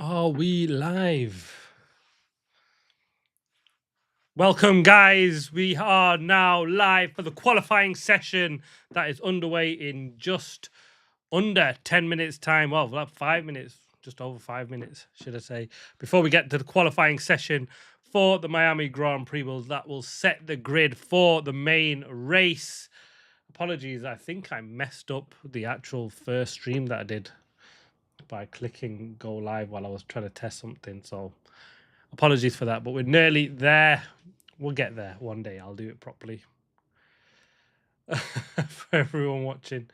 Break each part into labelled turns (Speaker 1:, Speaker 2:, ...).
Speaker 1: Are we live? Welcome, guys. We are now live for the qualifying session that is underway in just under 10 minutes' time. Well, 5 minutes, just over 5 minutes, should I say, before we get to the qualifying session for the Miami Grand Prix. That will set the grid for the main race. Apologies, I think I messed up the actual first stream that I did by clicking go live while I was trying to test something. So apologies for that, but we're nearly there. We'll get there one day. I'll do it properly for everyone watching.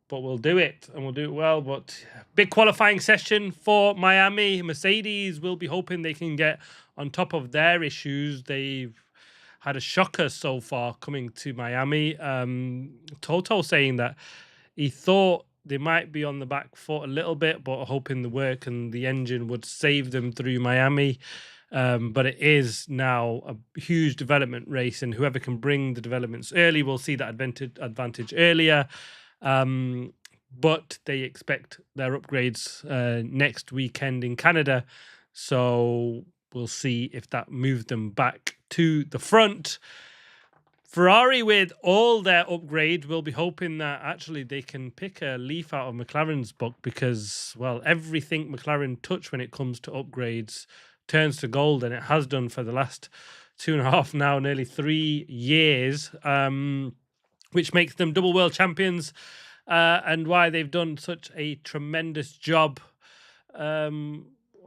Speaker 1: But we'll do it, and we'll do it well. But big qualifying session for Miami. Mercedes will be hoping they can get on top of their issues. They've had a shocker so far coming to Miami. Toto saying that he thought they might be on the back foot a little bit, but hoping the work and the engine would save them through Miami. But it is now a huge development race, and whoever can bring the developments early will see that advantage earlier. But they expect their upgrades next weekend in Canada, so we'll see if that moves them back to the front. Ferrari, with all their upgrade, will be hoping that actually they can pick a leaf out of McLaren's book, because, well, everything McLaren touch when it comes to upgrades turns to gold, and it has done for the last 2.5 now, nearly 3 years, which makes them double world champions, and why they've done such a tremendous job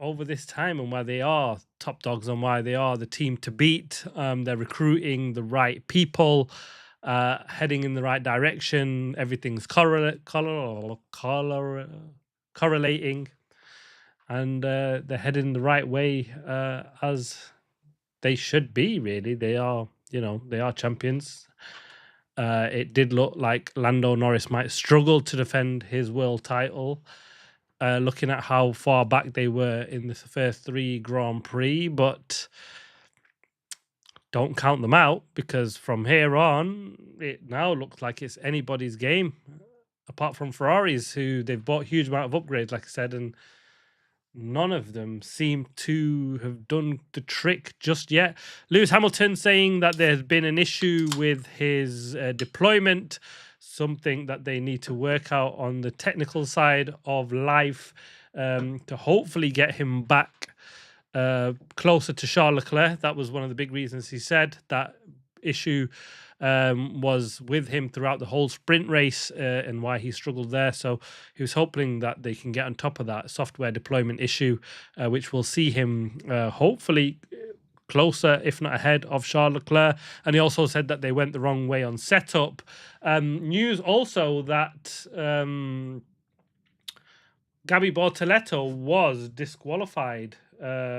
Speaker 1: over this time, and why they are top dogs, and why they are the team to beat. They're recruiting the right people, heading in the right direction. Everything's correlating, and they're heading the right way, as they should be. Really, they are. They are champions. It did look like Lando Norris might struggle to defend his world title, looking at how far back they were in the first 3 Grand Prix, but don't count them out, because from here on, it now looks like it's anybody's game, apart from Ferraris, who they've bought a huge amount of upgrades, like I said, and none of them seem to have done the trick just yet. Lewis Hamilton saying that there's been an issue with his deployment, something that they need to work out on the technical side of life, to hopefully get him back closer to Charles Leclerc. That was one of the big reasons he said that issue was with him throughout the whole sprint race, and why he struggled there. So he was hoping that they can get on top of that software deployment issue, which will see him hopefully closer, if not ahead, of Charles Leclerc. And he also said that they went the wrong way on setup. News also that Gabby Bortoleto was disqualified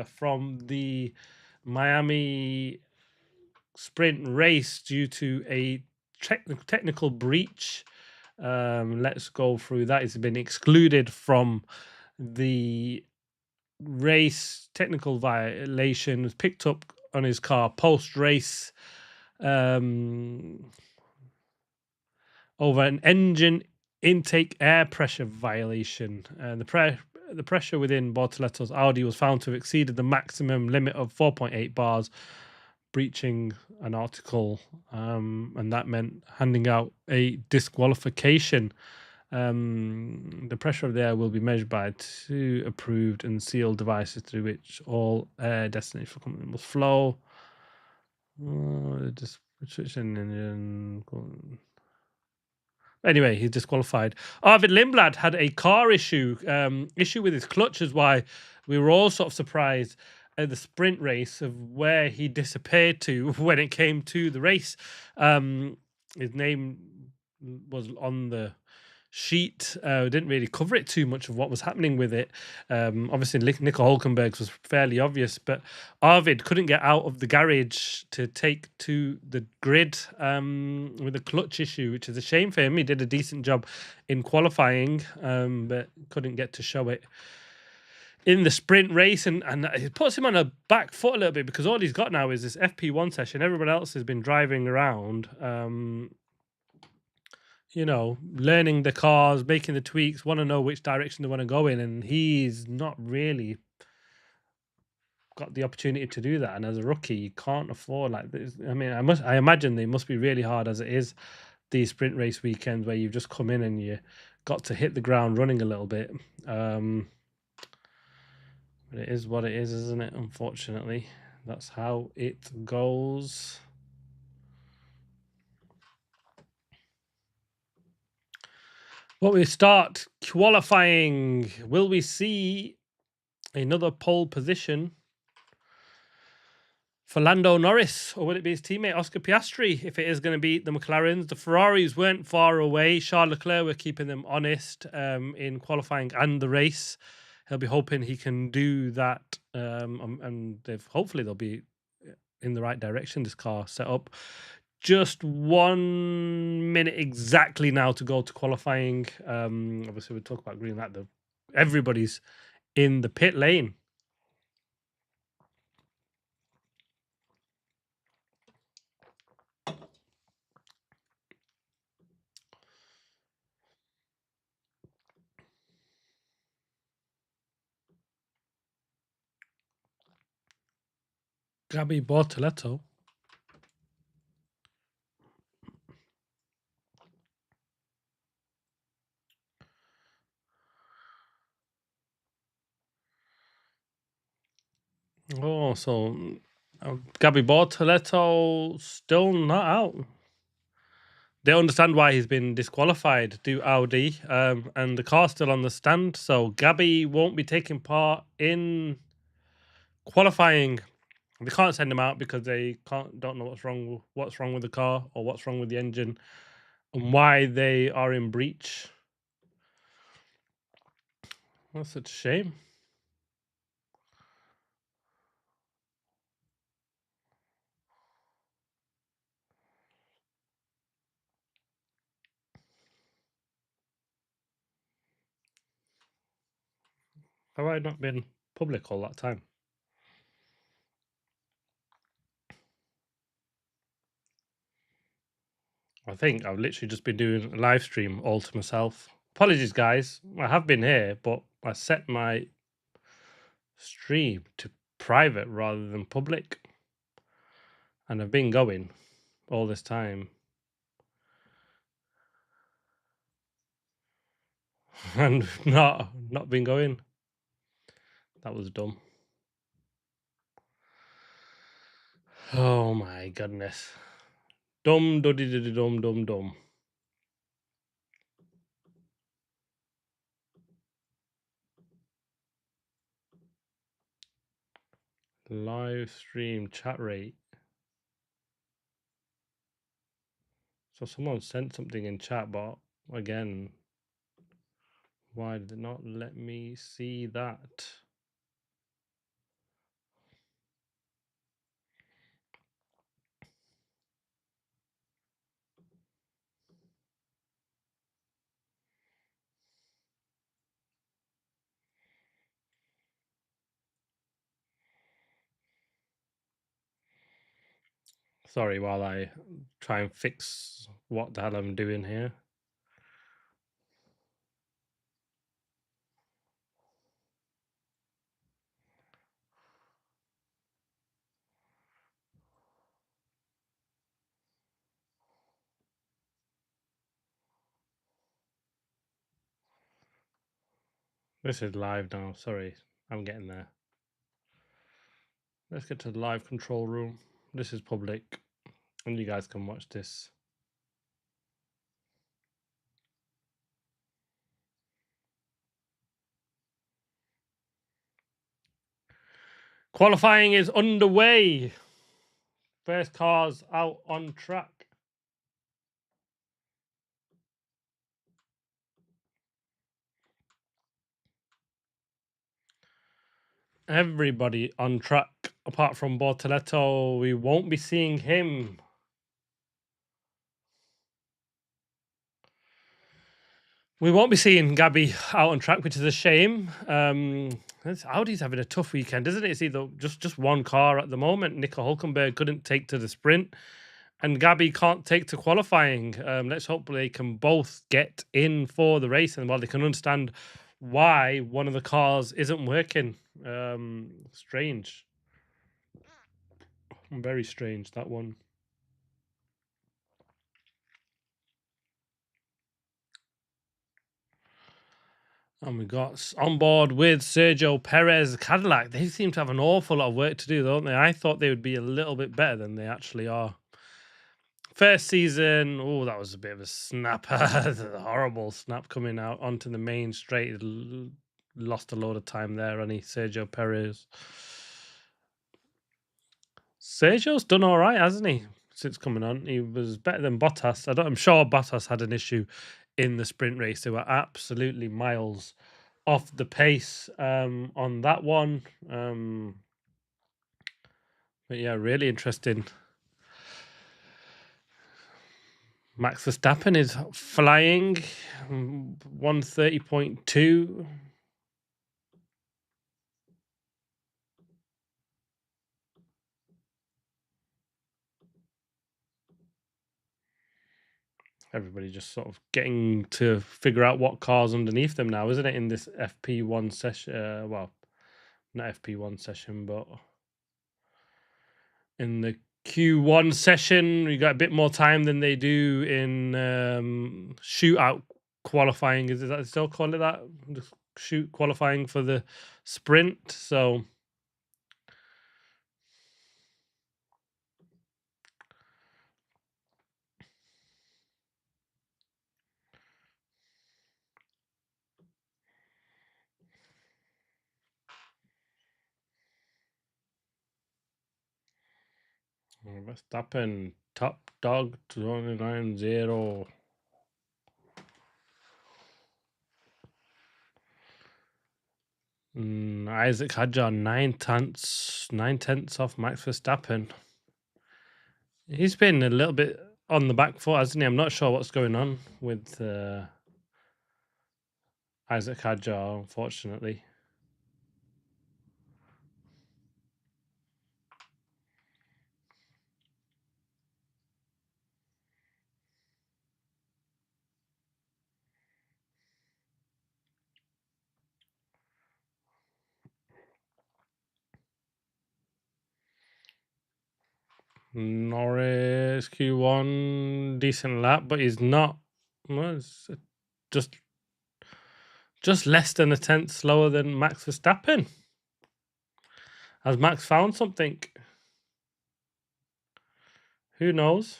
Speaker 1: from the Miami sprint race due to a technical breach. Let's go through that. It's been excluded from the race. Technical violation was picked up on his car post-race over an engine intake air pressure violation. The pressure within Bortoleto's Audi was found to have exceeded the maximum limit of 4.8 bars, breaching an article, and that meant handing out a disqualification. The pressure of the air will be measured by 2 approved and sealed devices through which all air destination for company will flow. Anyway, he's disqualified. Arvid Lindblad had a car issue with his clutch, is why we were all sort of surprised at the sprint race of where he disappeared to when it came to the race. His name was on the sheet. Didn't really cover it too much of what was happening with it. Obviously, Nico Hulkenberg's was fairly obvious, but Arvid couldn't get out of the garage to take to the grid with a clutch issue, which is a shame for him. He did a decent job in qualifying, but couldn't get to show it in the sprint race, and it puts him on a back foot a little bit, because all he's got now is this FP1 session. Everyone else has been driving around, learning the cars, making the tweaks, want to know which direction they want to go in, and he's not really got the opportunity to do that. And as a rookie, you can't afford like this. I mean, I imagine they must be really hard as it is, these sprint race weekends where you've just come in and you got to hit the ground running a little bit. But it is what it is, isn't it? Unfortunately, that's how it goes. Well, we start qualifying. Will we see another pole position for Lando Norris, or will it be his teammate Oscar Piastri? If it is going to be the McLarens, the Ferraris weren't far away. Charles Leclerc were keeping them honest in qualifying and the race. He'll be hoping he can do that, and hopefully they'll be in the right direction. This car set up. Just 1 minute exactly now to go to qualifying. Obviously, we'll talk about green light. Everybody's in the pit lane. Gabby Bortoletto. Oh, so Gabby Bortoletto still not out. They understand why he's been disqualified, do Audi, and the car's still on the stand. So Gabby won't be taking part in qualifying. They can't send him out because they don't know what's wrong with the car or what's wrong with the engine and why they are in breach. That's such a shame. Have I not been public all that time? I think I've literally just been doing a live stream all to myself. Apologies, guys. I have been here, but I set my stream to private rather than public. And I've been going all this time. And not been going. That was dumb. Oh my goodness. Dumb, dumb. Live stream chat rate. So someone sent something in chat, but again, why did it not let me see that? Sorry, while I try and fix what the hell I'm doing here. This is live now. Sorry, I'm getting there. Let's get to the live control room. This is public, and you guys can watch this. Qualifying is underway. First cars out on track. Everybody on track apart from Bortoletto. We won't be seeing him. We won't be seeing Gabby out on track, which is a shame. Audi's having a tough weekend, isn't it? It's either just one car at the moment. Nico Hulkenberg couldn't take to the sprint, and Gabby can't take to qualifying. Let's hope they can both get in for the race, and while they can understand why one of the cars isn't working. Strange, very strange that one. And we got on board with Sergio Perez Cadillac. They seem to have an awful lot of work to do, don't they? I thought they would be a little bit better than they actually are. First season, oh, that was a bit of a snap. A horrible snap coming out onto the main straight. Lost a load of time there, on Sergio Perez. Sergio's done all right, hasn't he? Since coming on, he was better than Bottas. I'm sure Bottas had an issue in the sprint race. They were absolutely miles off the pace on that one. But yeah, really interesting. Max Verstappen is flying 130.2. Everybody just sort of getting to figure out what car's underneath them now, isn't it? In this FP1 session, well, not FP1 session, but in the Q1 session, we got a bit more time than they do in shootout qualifying. Is that still call it that? The shoot qualifying for the sprint. So Verstappen top dog 29-0. Isaac Hadjar 9 tenths off Max Verstappen. He's been a little bit on the back foot, hasn't he? I'm not sure what's going on with Isaac Hadjar, unfortunately. Norris Q1 decent lap, but he's not. Well, it's just less than a tenth slower than Max Verstappen. Has Max found something? Who knows?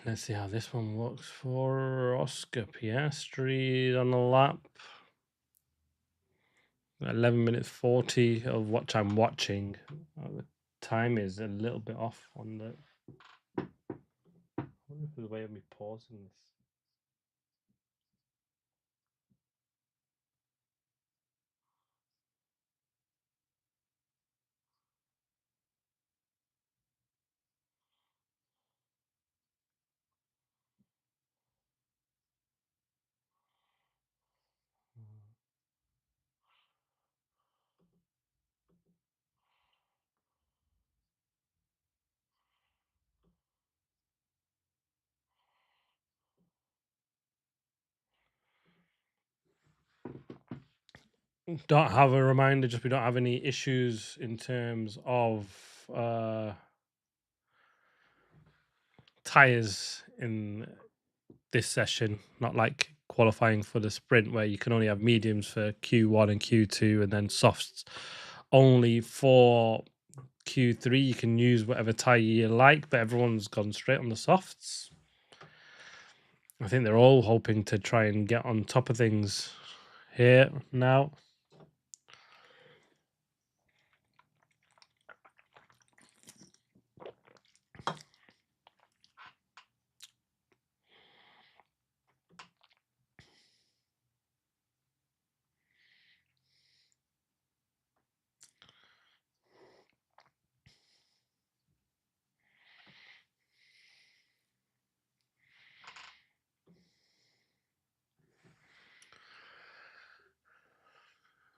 Speaker 1: Let's see how this one works for Oscar Piastri on the lap. 11 minutes 40 of what I'm watching. The time is a little bit off on the. I wonder if there's a way of me pausing this. Don't have a reminder, just we don't have any issues in terms of tires in this session, not like qualifying for the sprint where you can only have mediums for Q1 and Q2 and then softs only for Q3. You can use whatever tire you like, but everyone's gone straight on the softs. I think they're all hoping to try and get on top of things here now.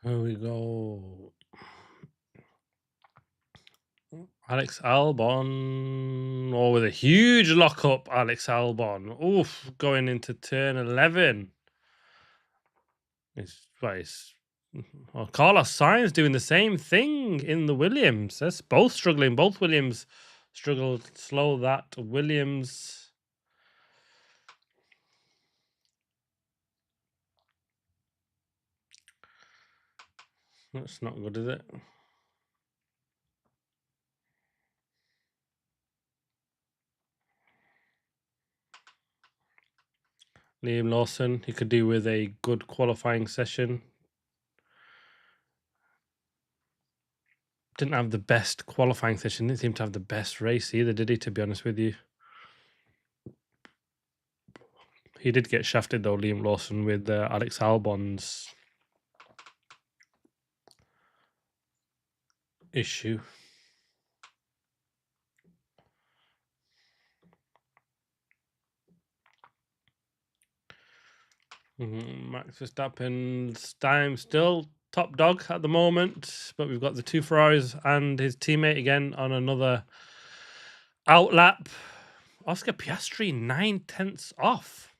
Speaker 1: Here we go. Alex Albon. Oh, with a huge lockup, Alex Albon. Oof, going into turn 11. Well, Carlos Sainz doing the same thing in the Williams. That's both struggling. Both Williams struggled to slow that. Williams. That's not good, is it? Liam Lawson, he could do with a good qualifying session. Didn't have the best qualifying session. Didn't seem to have the best race either, did he, to be honest with you? He did get shafted, though, Liam Lawson, with Alex Albon's issue. Max Verstappen's time still top dog at the moment, but we've got the two Ferraris and his teammate again on another outlap. Oscar Piastri 9/10 off.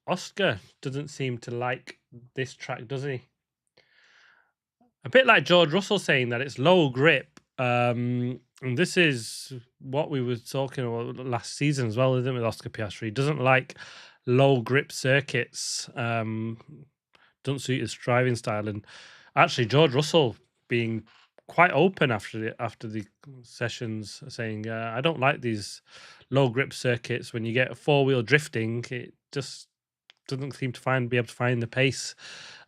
Speaker 1: Oscar doesn't seem to like this track, does he? A bit like George Russell saying that it's low grip. And this is what we were talking about last season as well, isn't it, with Oscar Piastri? He doesn't like low grip circuits. Don't suit his driving style. And actually, George Russell being quite open after the sessions, saying, "I don't like these low grip circuits. When you get four-wheel drifting, it just doesn't seem to be able to find the pace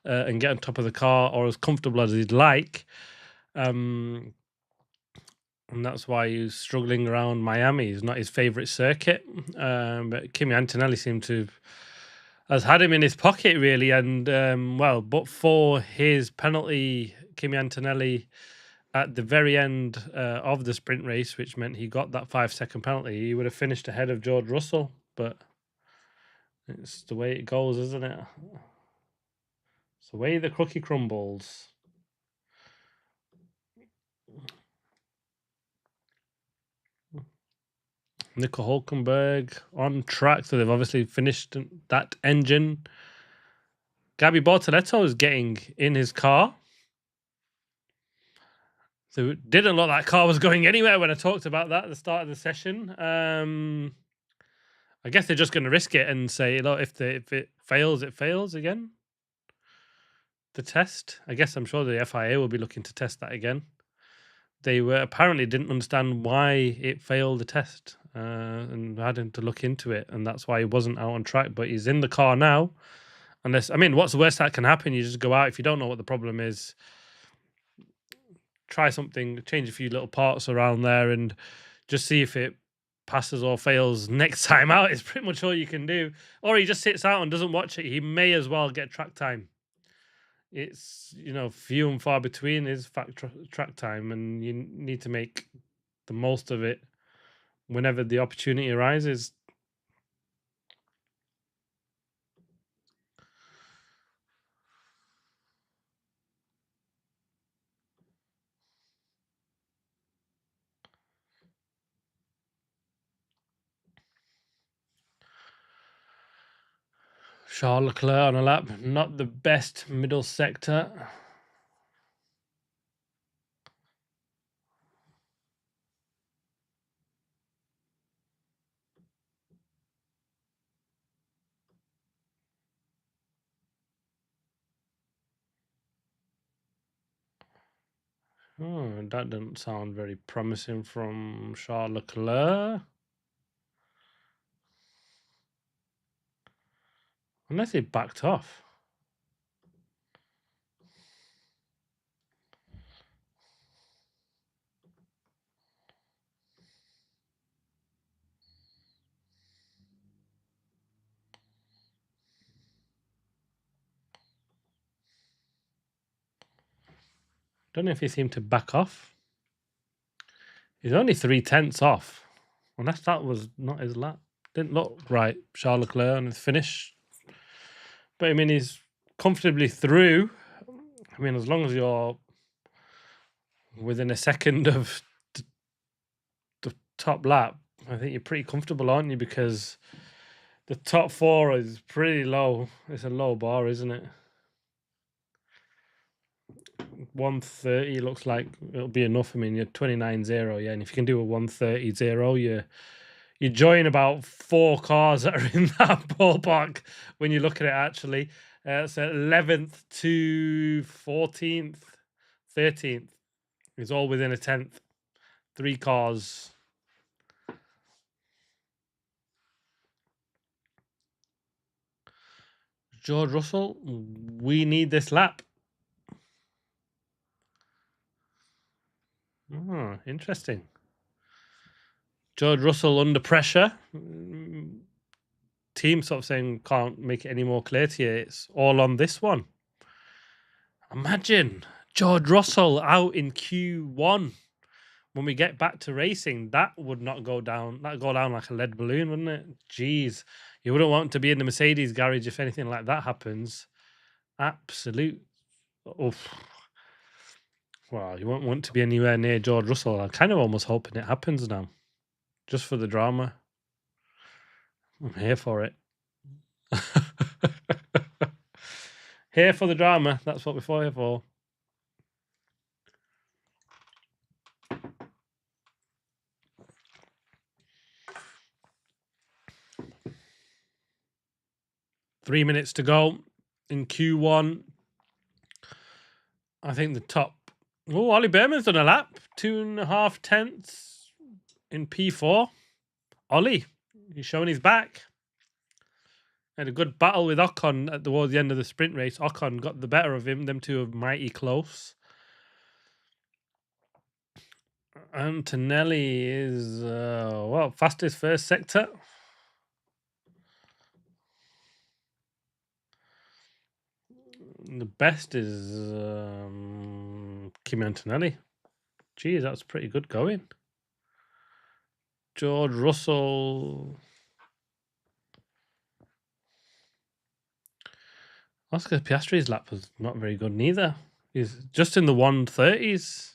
Speaker 1: and get on top of the car or as comfortable as he'd like." And that's why he's struggling around Miami. It's not his favorite circuit. But Kimi Antonelli seemed to has had him in his pocket, really. And, but for his penalty, Kimi Antonelli, at the very end of the sprint race, which meant he got that 5-second penalty, he would have finished ahead of George Russell. But it's the way it goes, isn't it? It's the way the cookie crumbles. Nico Hulkenberg on track, so they've obviously finished that engine. Gabby Bortoletto is getting in his car. So it didn't look like that car was going anywhere when I talked about that at the start of the session. I guess they're just going to risk it and say, look, if it fails, it fails again. The test. I guess I'm sure the FIA will be looking to test that again. They apparently didn't understand why it failed the test and had to look into it, and that's why he wasn't out on track. But he's in the car now. What's the worst that can happen? You just go out. If you don't know what the problem is, try something, change a few little parts around there, and just see if it passes or fails next time out. Is pretty much all you can do. Or he just sits out and doesn't watch it. He may as well get track time. It's few and far between is track time, and you need to make the most of it whenever the opportunity arises. Charles Leclerc on a lap, not the best middle sector. Oh, that doesn't sound very promising from Charles Leclerc. Unless he backed off. Don't know if he seemed to back off. He's only 3/10 off. Unless that was not his lap. Didn't look right, Charles Leclerc on his finish. But I mean, he's comfortably through. I mean, as long as you're within a second of the top lap, I think you're pretty comfortable, aren't you? Because the top 4 is pretty low. It's a low bar, isn't it? 130 looks like it'll be enough. I mean, you're 29.0, yeah, and if you can do a 130.0, you're joining about 4 cars that are in that ballpark when you look at it actually. So 11th to 14th, 13th is all within a 10th. 3 cars. George Russell, we need this lap. Oh, interesting. George Russell under pressure. Team sort of saying can't make it any more clear to you. It's all on this one. Imagine George Russell out in Q1. When we get back to racing, that would not go down. That'd go down like a lead balloon, wouldn't it? Jeez. You wouldn't want to be in the Mercedes garage if anything like that happens. Absolute. Oof. Well, you won't want to be anywhere near George Russell. I'm kind of almost hoping it happens now. Just for the drama. I'm here for it. Here for the drama. That's what we're here for. Three minutes to go in Q1. I think the top. Oh, Ollie Behrman's done a lap. 2.5 tenths in P4. Ollie, he's showing his back. Had a good battle with Ocon towards the end of the sprint race. Ocon got the better of him. Them two are mighty close. Antonelli is, fastest first sector. The best is Kimi Antonelli. Geez, that's pretty good going. George Russell. Oscar Piastri's lap was not very good neither. He's just in the 130s.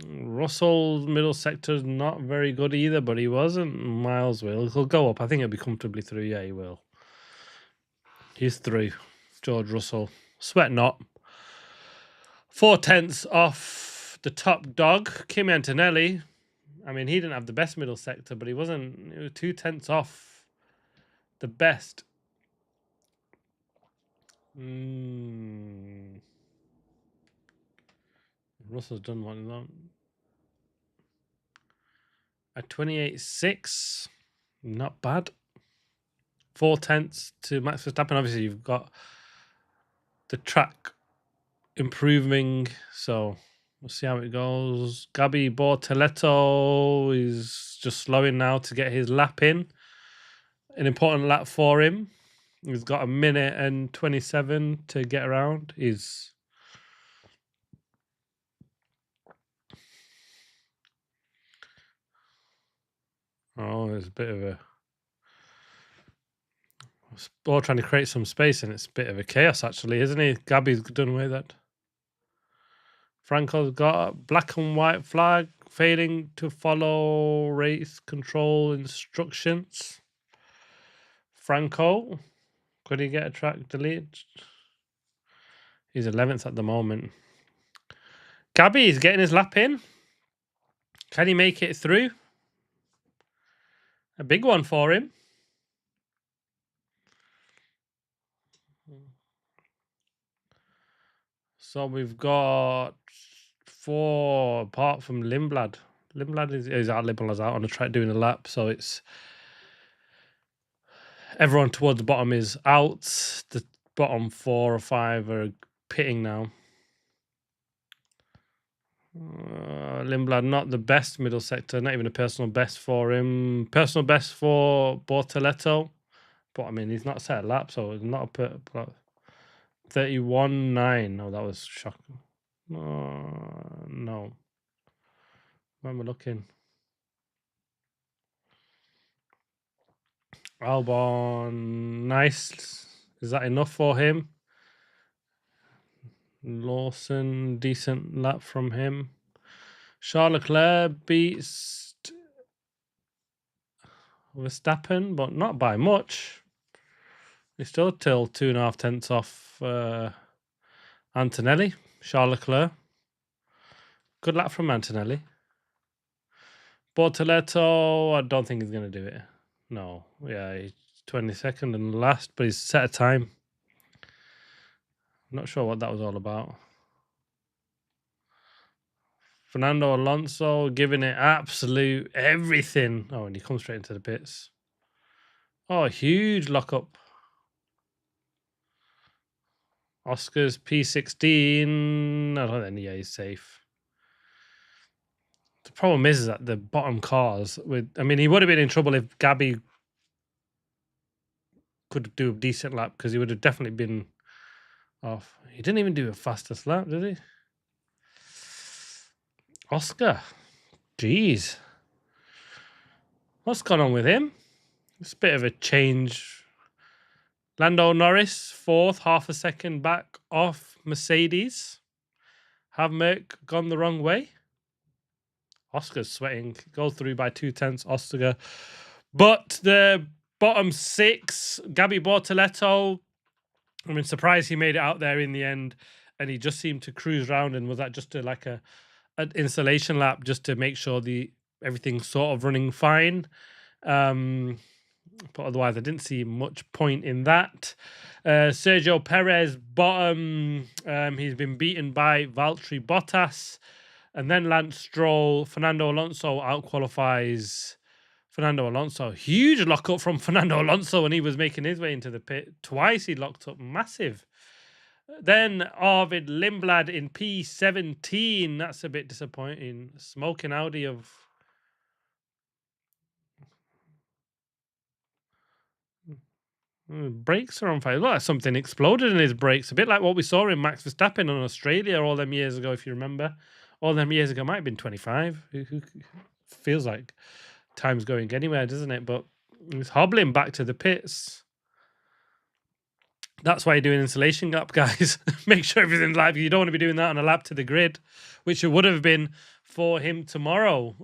Speaker 1: Russell's middle sector is not very good either, but he wasn't. Miles will. He'll go up. I think he'll be comfortably through. Yeah, he will. He's through. George Russell. Sweat not. 4 tenths off the top dog, Kimi Antonelli. I mean, he didn't have the best middle sector, but he wasn't. It was 2 tenths off the best. Russell's done one of them. At 28.6, not bad. 4 tenths to Max Verstappen. Obviously, you've got the track improving, so we'll see how it goes. Gabi Bortoleto is just slowing now to get his lap in. An important lap for him. He's got 1 minute and 27 to get around. There's a bit of a... All trying to create some space, and it's a bit of a chaos, actually, isn't he? Gabi's done away with that. Franco's got a black and white flag, failing to follow race control instructions. Franco, could he get a track delete? He's 11th at the moment. Gabi is getting his lap in. Can he make it through? A big one for him. So we've got 4 apart from Lindblad. Lindblad is out. Lindblad's out on the track doing a lap. So it's everyone towards the bottom is out. The bottom 4 or 5 are pitting now. Lindblad, not the best middle sector, not even a personal best for him. Personal best for Bortoleto, but I mean, he's not set a lap, so it's not a 31.9. No, that was shocking. No. Where am I looking? Albon, nice. Is that enough for him? Lawson, decent lap from him. Charles Leclerc beats Verstappen, but not by much. He's still till 2.5 tenths off Antonelli. Charles Leclerc. Good lap from Antonelli. Bortoletto, I don't think he's going to do it. No. Yeah, he's 22nd and last, but he's set a time. I'm not sure what that was all about. Fernando Alonso giving it absolute everything. Oh, and he comes straight into the pits. Oh, huge lockup. Oscar's P16. I don't think he's safe. The problem is that the bottom cars he would have been in trouble if Gabby could do a decent lap, because he would have definitely been off. He didn't even do a fastest lap, did he? Oscar. Jeez. What's gone on with him? It's a bit of a change. Lando Norris, 4th, half a second back off Mercedes. Have Merck gone the wrong way? Oscar's sweating. Goes through by 2 tenths, Oscar. But the bottom 6, Gabby Bortoletto, surprised he made it out there in the end, and he just seemed to cruise around. And was that just an installation lap just to make sure everything's sort of running fine? But otherwise, I didn't see much point in that. Sergio Perez, bottom. He's been beaten by Valtteri Bottas. And then Lance Stroll. Fernando Alonso outqualifies Fernando Alonso. Huge lockup from Fernando Alonso when he was making his way into the pit. Twice he locked up, massive. Then Arvid Lindblad in P17. That's a bit disappointing. Smoking Audi of... Brakes are on fire. Look, something exploded in his brakes. A bit like what we saw in Max Verstappen in Australia all them years ago, if you remember. All them years ago, might have been 25. Who feels like time's going anywhere, doesn't it? But he's hobbling back to the pits. That's why you do an installation gap, guys. Make sure everything's live. You don't want to be doing that on a lap to the grid, which it would have been for him tomorrow.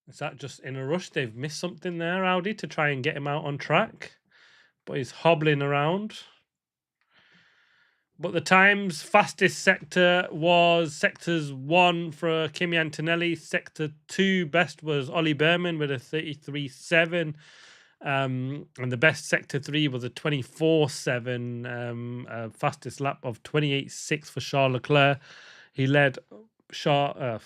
Speaker 1: Is that just in a rush? They've missed something there, Audi, to try and get him out on track. But he's hobbling around. But the times, fastest sector was sectors 1 for Kimi Antonelli. Sector 2 best was Ollie Behrman with a 33.7. And the best sector 3 was a 24.7. Fastest lap of 28.6 for Charles Leclerc. He led for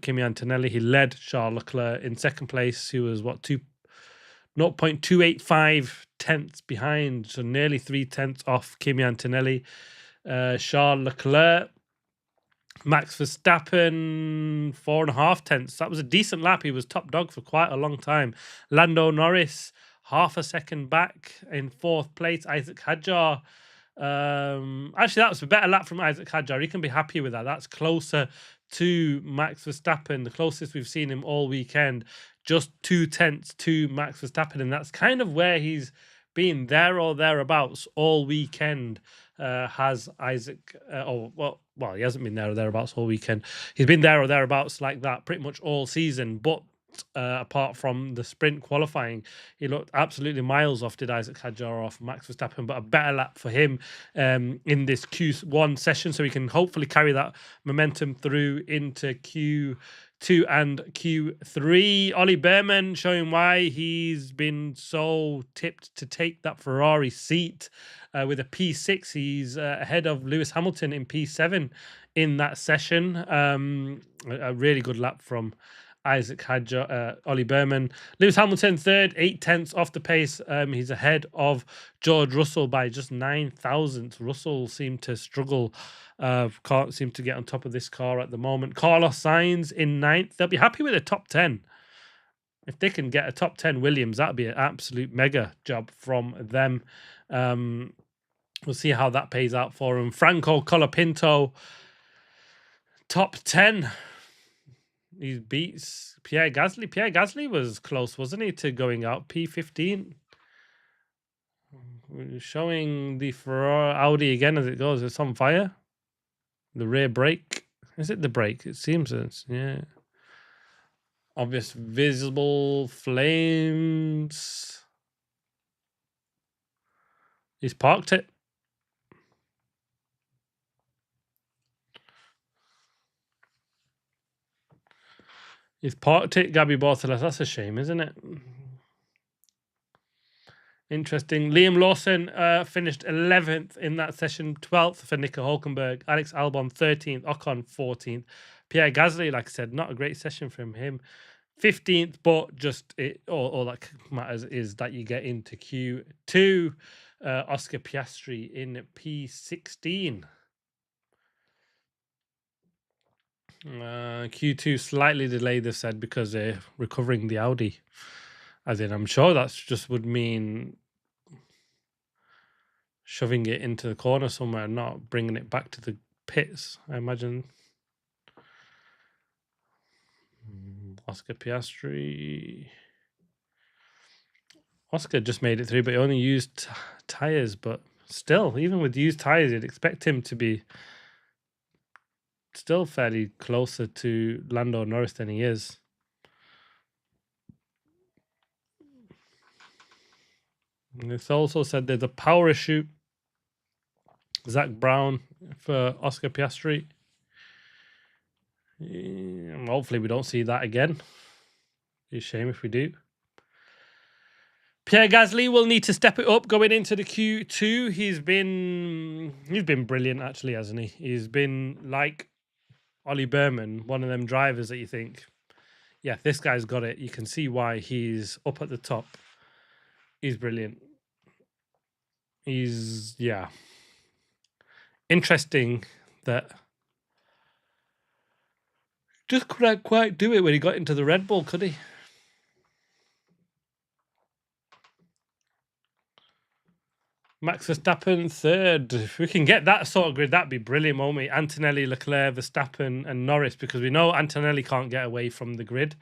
Speaker 1: Kimi Antonelli. He led Charles Leclerc in second place, who was 0.285 tenths behind, so nearly 3 tenths off Kimi Antonelli. Charles Leclerc, Max Verstappen, 4.5 tenths. That was a decent lap. He was top dog for quite a long time. Lando Norris, half a second back in 4th place. Isaac Hadjar. Actually, that was a better lap from Isaac Hadjar. He can be happy with that. That's closer to Max Verstappen, the closest we've seen him all weekend. Just 2 tenths to Max Verstappen, and that's kind of where he's been, there or thereabouts all weekend. Has Isaac? He hasn't been there or thereabouts all weekend. He's been there or thereabouts like that pretty much all season, but apart from the sprint qualifying, he looked absolutely miles off, did Isaac Hadjar, off Max Verstappen, but a better lap for him in this Q1 session, so he can hopefully carry that momentum through into Q2 and Q3. Ollie Behrman showing why he's been so tipped to take that Ferrari seat with a P6. He's ahead of Lewis Hamilton in P7 in that session. A really good lap from Isaac Hadjar, Ollie Behrman. Lewis Hamilton 3rd, 8 tenths off the pace. He's ahead of George Russell by just 9 thousandths. Russell seemed to struggle, can't seem to get on top of this car at the moment. Carlos Sainz in 9th. They'll be happy with a top 10. If they can get a top 10 Williams, that'd be an absolute mega job from them. We'll see how that pays out for him. Franco Colapinto, top 10. He beats Pierre Gasly. Pierre Gasly was close, wasn't he, to going out? P15. Showing the Ferrari Audi again as it goes. It's on fire. The rear brake. Is it the brake? It seems it's, yeah. Obvious visible flames. He's parked it. He's parked it, Gabby Bartolas. That's a shame, isn't it? Interesting. Liam Lawson finished 11th in that session, 12th for Nico Hulkenberg, Alex Albon 13th, Ocon 14th. Pierre Gasly, like I said, not a great session from him. 15th, but just all that matters is that you get into Q2. Oscar Piastri in P16. Q2 slightly delayed, they've said, because they're recovering the Audi. As in, I'm sure that's just would mean shoving it into the corner somewhere, not bringing it back to the pits, I imagine. Oscar Piastri. Oscar just made it through, but he only used tires. But still, even with used tires, you'd expect him to be still fairly closer to Lando Norris than he is. And it's also said there's a power issue. Zach Brown for Oscar Piastri. Hopefully we don't see that again. It's a shame if we do. Pierre Gasly will need to step it up going into the Q2. He's been brilliant, actually, hasn't he? He's been like Ollie Berman, one of them drivers that you think, yeah, this guy's got it. You can see why he's up at the top. He's brilliant. He's, yeah. Interesting that just couldn't quite do it when he got into the Red Bull, could he? Max Verstappen third. If we can get that sort of grid, that'd be brilliant, won't we? Antonelli, Leclerc, Verstappen, and Norris, because we know Antonelli can't get away from the grid.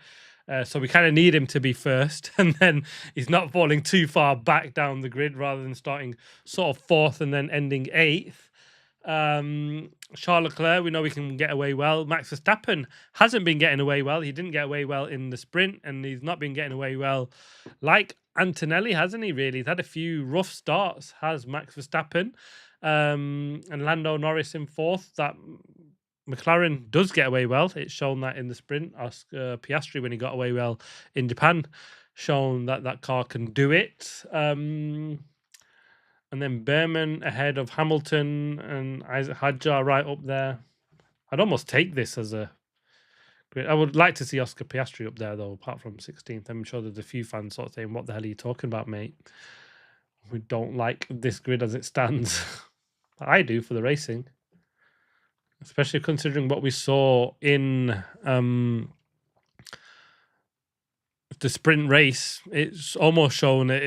Speaker 1: So we kind of need him to be first, and then he's not falling too far back down the grid rather than starting sort of fourth and then ending eighth. Charles Leclerc, we know we can get away well. Max Verstappen hasn't been getting away well. He didn't get away well in the sprint, and he's not been getting away well like Antonelli, hasn't he, really? He's had a few rough starts, has Max Verstappen. And Lando Norris in fourth. That McLaren does get away well. It's shown that in the sprint. Oscar Piastri, when he got away well in Japan, shown that that car can do it. And then Berman ahead of Hamilton and Isaac Hadjar right up there. I'd almost take this as a great. I would like to see Oscar Piastri up there, though, apart from 16th. I'm sure there's a few fans sort of saying, what the hell are you talking about, mate? We don't like this grid as it stands. I do for the racing. Especially considering what we saw in the sprint race. It's almost shown that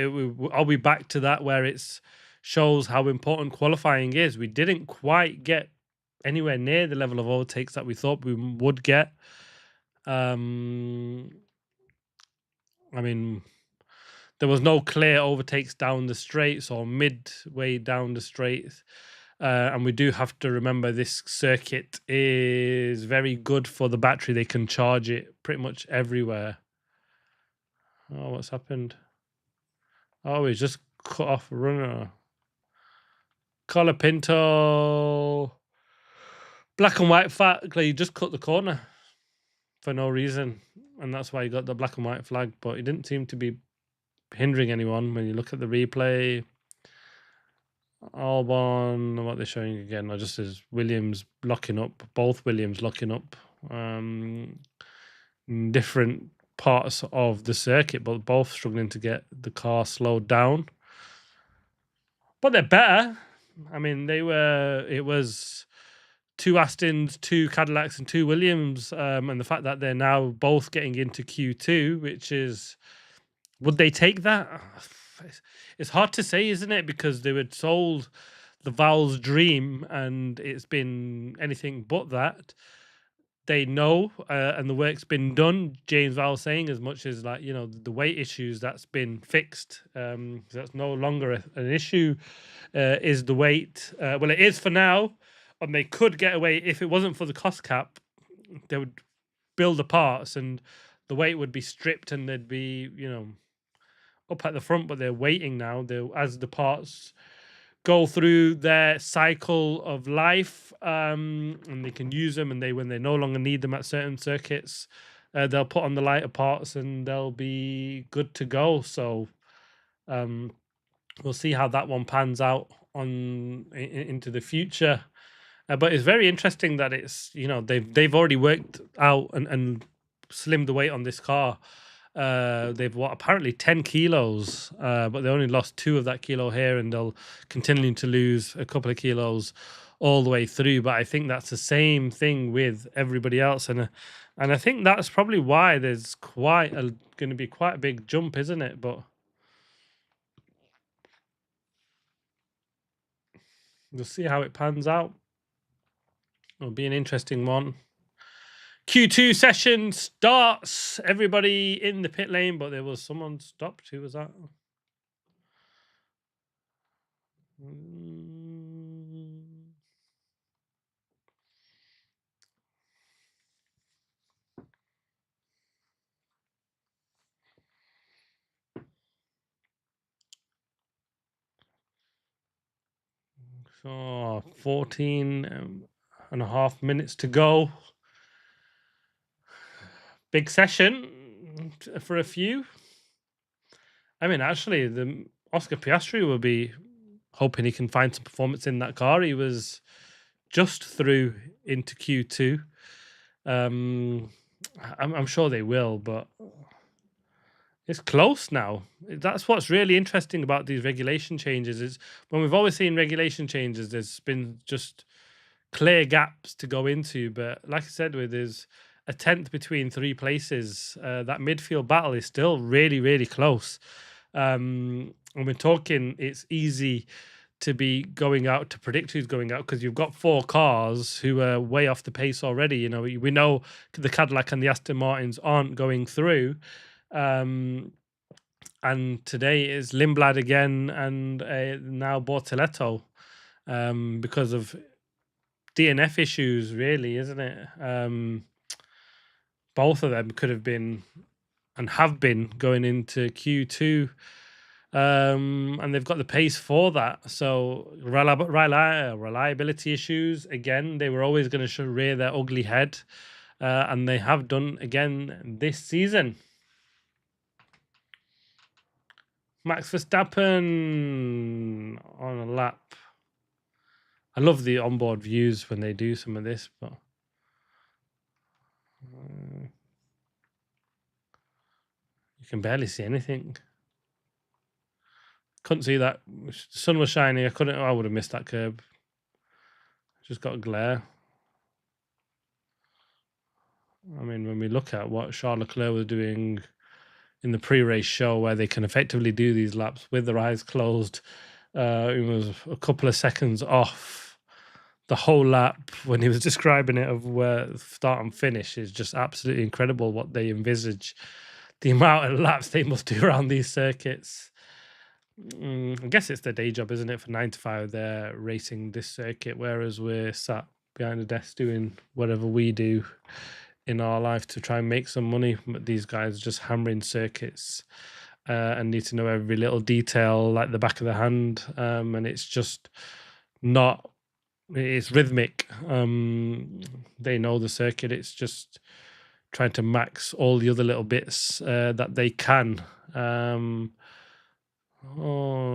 Speaker 1: are we back to that where it's shows how important qualifying is. We didn't quite get anywhere near the level of overtakes that we thought we would get. I mean, there was no clear overtakes down the straights or midway down the straights. And we do have to remember this circuit is very good for the battery. They can charge it pretty much everywhere. Oh, what's happened? Oh, he's just cut off a runner. Colapinto. Black and white flag. He just cut the corner for no reason. And that's why he got the black and white flag. But he didn't seem to be hindering anyone when you look at the replay. Albon, what they're showing again, or just as Williams locking up, both Williams locking up, different parts of the circuit, but both struggling to get the car slowed down. But they're better. I mean, it was 2 Astons, 2 Cadillacs, and 2 Williams, and the fact that they're now both getting into Q2, which is, would they take that? It's hard to say, isn't it? Because they were sold the Val's dream, and it's been anything but that. they know, and the work's been done. James Val saying as much as like the weight issues that's been fixed. That's no longer an issue. Is the weight? Well, it is for now, and they could get away if it wasn't for the cost cap. They would build the parts, and the weight would be stripped, and they'd be up at the front. But they're waiting now. They as the parts go through their cycle of life, and they can use them, and they when they no longer need them at certain circuits, they'll put on the lighter parts and they'll be good to go. So um, we'll see how that one pans out into the future. But it's very interesting that it's they've already worked out and slimmed the weight on this car. They've apparently 10 kilos, but they only lost 2 of that kilo here, and they'll continue to lose a couple of kilos all the way through. But I think that's the same thing with everybody else, and I think that's probably why there's going to be quite a big jump, isn't it? But we'll see how it pans out. It'll be an interesting one. Q2 session starts. Everybody in the pit lane, but there was someone stopped. Who was that? So 14 and a half minutes to go. Big session for a few. I mean, actually, the Oscar Piastri will be hoping he can find some performance in that car. He was just through into Q2. I'm sure they will, but it's close now. That's what's really interesting about these regulation changes is when we've always seen regulation changes, there's been just clear gaps to go into. But like I said, with there's a 10th between 3 places, that midfield battle is still really, really close. And we're talking, it's easy to be going out to predict who's going out because you've got 4 cars who are way off the pace already. We know the Cadillac and the Aston Martins aren't going through. And today is Lindblad again, and now Bortoletto, because of DNF issues, really, isn't it? Both of them could have been and have been going into Q2, and they've got the pace for that. So reliability issues again. They were always going to rear their ugly head, and they have done again this season. Max Verstappen on a lap. I love the onboard views when they do some of this, but you can barely see anything. Couldn't see that. The sun was shining. I would have missed that curb. Just got a glare. I mean, when we look at what Charles Leclerc was doing in the pre-race show, where they can effectively do these laps with their eyes closed, it was a couple of seconds off the whole lap when he was describing it of where start and finish is just absolutely incredible what they envisage. The amount of laps they must do around these circuits. I guess it's their day job, isn't it? For 9 to 5, they're racing this circuit, whereas we're sat behind a desk doing whatever we do in our life to try and make some money. But these guys are just hammering circuits and need to know every little detail like the back of the hand. And it's just not, it's rhythmic. They know the circuit. It's just trying to max all the other little bits that they can. Oh,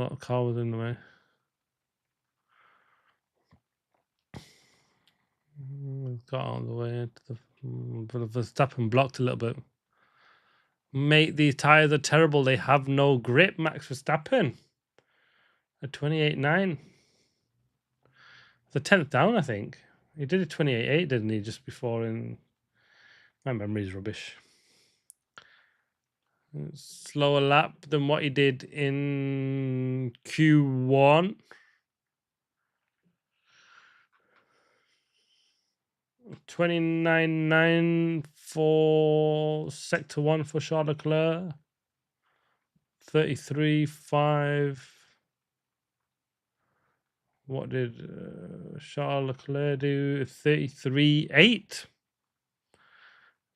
Speaker 1: that car was in the way. Got out of the way. The Verstappen blocked a little bit. Mate, these tires are terrible. They have no grip, Max Verstappen. A 28.9. The 10th down, I think. He did a 28.8, didn't he, just before in... My memory's rubbish. Slower lap than what he did in Q1. 29.9 for Sector 1 for Charles Leclerc. 33.5. What did Charles Leclerc do? 33.8.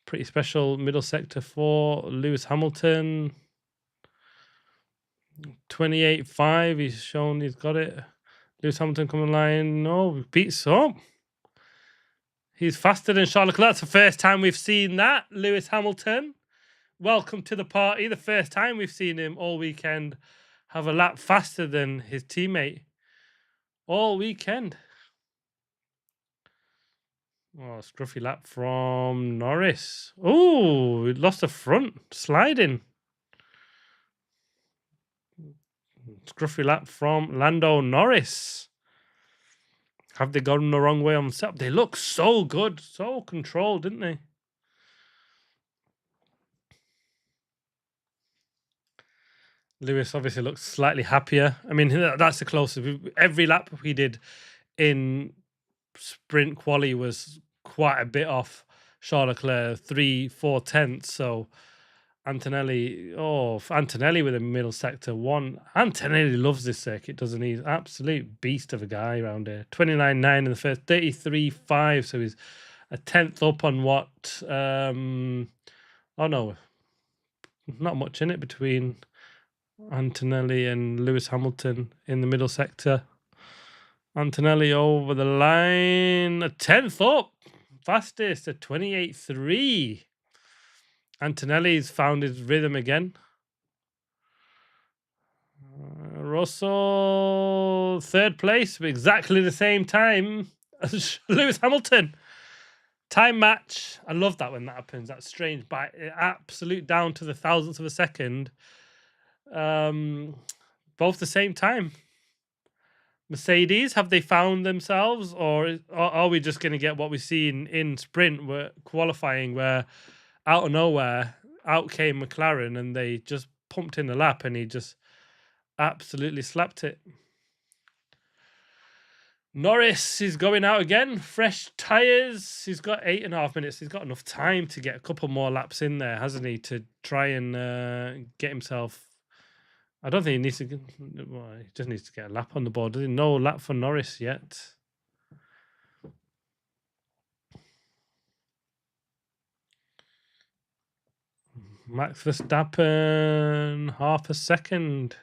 Speaker 1: Pretty special middle sector for Lewis Hamilton. 28.5. He's shown he's got it. Lewis Hamilton coming line. No, beats up. He's faster than Charles Leclerc. That's the first time we've seen that. Lewis Hamilton, welcome to the party. The first time we've seen him all weekend have a lap faster than his teammate. All weekend. Oh, scruffy lap from Norris. Oh, he lost the front. Sliding. Scruffy lap from Lando Norris. Have they gone the wrong way on setup? They look so good. So controlled, didn't they? Lewis obviously looks slightly happier. I mean, that's the closest. Every lap we did in sprint quali was quite a bit off Charles Leclerc, 3-4 tenths. So Antonelli with a middle sector 1. Antonelli loves this circuit, doesn't he? He's an absolute beast of a guy around here. 29.9 in the first, 33.5. So he's a tenth up on what? Oh no, not much in it between Antonelli and Lewis Hamilton in the middle sector. Antonelli over the line, a tenth up, fastest at 28.3. Antonelli's found his rhythm again. Russell, third place, but exactly the same time as Lewis Hamilton. Time match. I love that when that happens. That's strange, by absolute down to the thousandth of a second. Both the same time. Mercedes, have they found themselves, or are we just going to get what we've seen in sprint, where qualifying, where out of nowhere out came McLaren and they just pumped in the lap and he just absolutely slapped it. Norris is going out again, fresh tyres. He's got 8.5 minutes. He's got enough time to get a couple more laps in there, hasn't he, to try and get himself. I don't think he needs to. Well, he just needs to get a lap on the board. No lap for Norris yet. Max Verstappen, half a second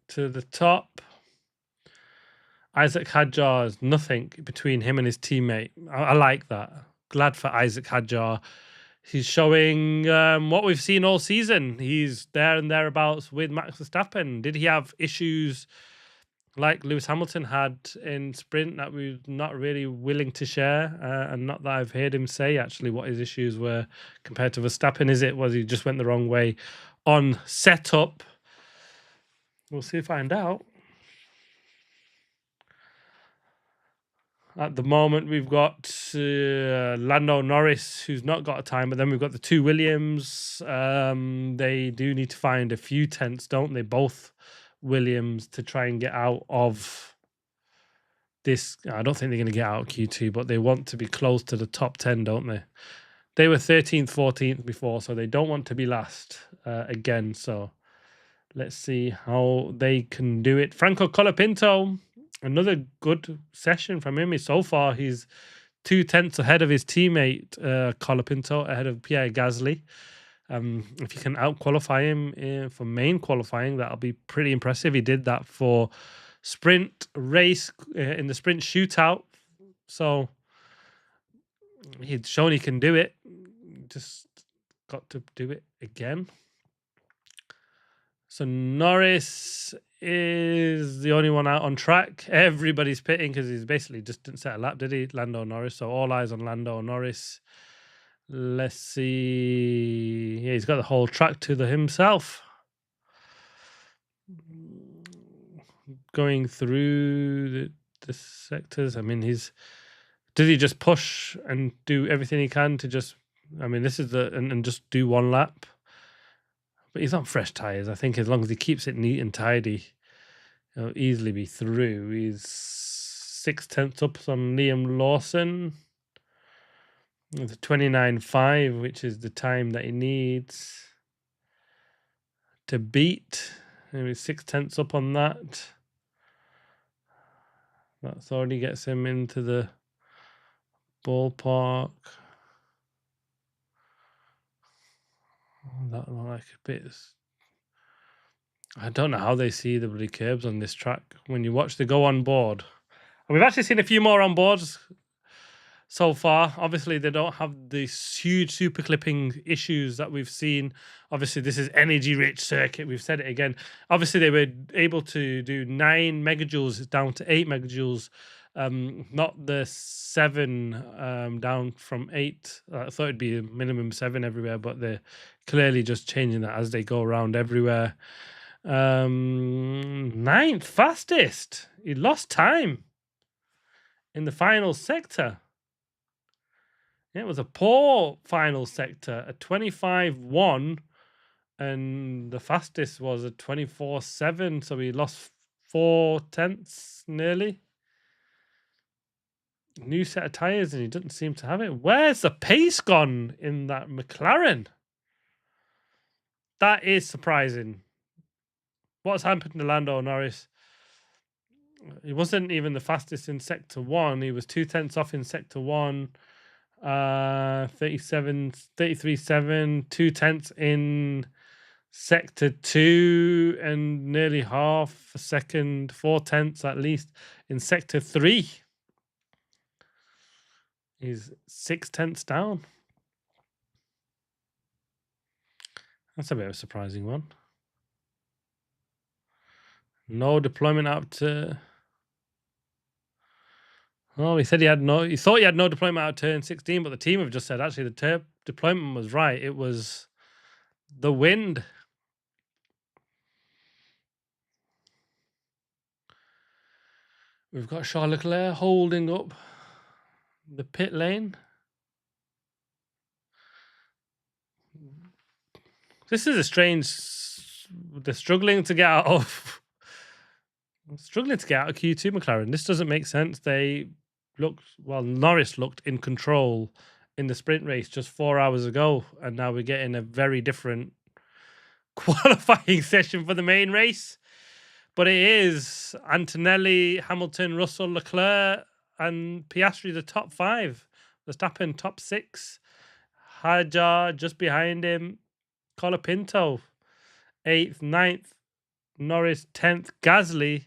Speaker 1: to the top. Isaac Hadjar is nothing between him and his teammate. I like that. Glad for Isaac Hadjar. He's showing what we've seen all season. He's there and thereabouts with Max Verstappen. Did he have issues like Lewis Hamilton had in sprint that we're not really willing to share? And not that I've heard him say actually what his issues were compared to Verstappen. Was he just went the wrong way on setup? We'll see, find out. At the moment, we've got Lando Norris, who's not got a time, but then we've got the two Williams. They do need to find a few tenths, don't they? Both Williams, to try and get out of this. I don't think they're going to get out of Q2, but they want to be close to the top 10, don't they? They were 13th, 14th before, so they don't want to be last again. So let's see how they can do it. Franco Colapinto, another good session from him. So far, he's 2 tenths ahead of his teammate, Colapinto, ahead of Pierre Gasly. If you can out-qualify him for main qualifying, that'll be pretty impressive. He did that for sprint race in the sprint shootout. So he'd shown he can do it. Just got to do it again. So Norris is the only one out on track. Everybody's pitting because he's basically just didn't set a lap, did he? Lando Norris. So all eyes on Lando Norris. Let's see. Yeah, he's got the whole track to himself. Going through the sectors. I mean, did he just push and do everything he can to just? I mean, this is and just do one lap. But he's on fresh tyres. I think as long as he keeps it neat and tidy, he'll easily be through. He's 6/10 up on Liam Lawson. It's a 29.5, which is the time that he needs to beat. Maybe 6/10 up on that. That's already gets him into the ballpark. That looked like a bit. I don't know how they see the bloody curbs on this track. When you watch the go on board, and we've actually seen a few more on boards so far. Obviously, they don't have these huge super clipping issues that we've seen. Obviously, this is energy rich circuit. We've said it again. Obviously, they were able to do 9 megajoules down to 8 megajoules. Not the 7 down from 8. I thought it'd be a minimum 7 everywhere, but they're clearly just changing that as they go around everywhere. 9th fastest. He lost time in the final sector. Yeah, it was a poor final sector, a 25.1, and the fastest was a 24.7, so he lost 4/10 nearly. New set of tires, and he doesn't seem to have it. Where's the pace gone in that McLaren? That is surprising. What's happened to Lando Norris? He wasn't even the fastest in sector 1. He was 2/10 off in sector 1. 33.7, 2/10 in sector 2, and nearly half a second, 4/10 at least in sector 3. He's 6/10 down. That's a bit of a surprising one. No deployment out to. Oh, he said he thought he had no deployment out of turn 16, but the team have just said actually the deployment was right. It was the wind. We've got Charles Leclerc holding up the pit lane. This is a strange. They're struggling to get out of Q2 McLaren. This doesn't make sense. They Norris looked in control in the sprint race just 4 hours ago, and now we're getting a very different qualifying session for the main race. But it is Antonelli, Hamilton, Russell, Leclerc, and Piastri the top 5. Verstappen top 6. Hajar just behind him. Colapinto 8th, 9th. Norris 10th. Gasly.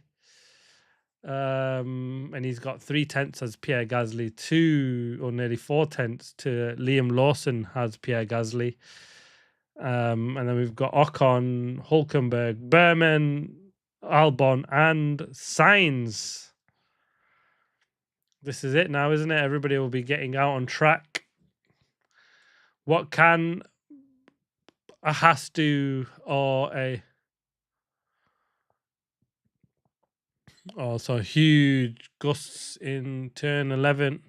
Speaker 1: And he's got 3/10 as Pierre Gasly. 2 or nearly 4/10 to Liam Lawson has Pierre Gasly. And then we've got Ocon, Hulkenberg, Berman, Albon, and Sainz. This is it now, isn't it? Everybody will be getting out on track. What can a Haas do or a also huge gusts in turn 11?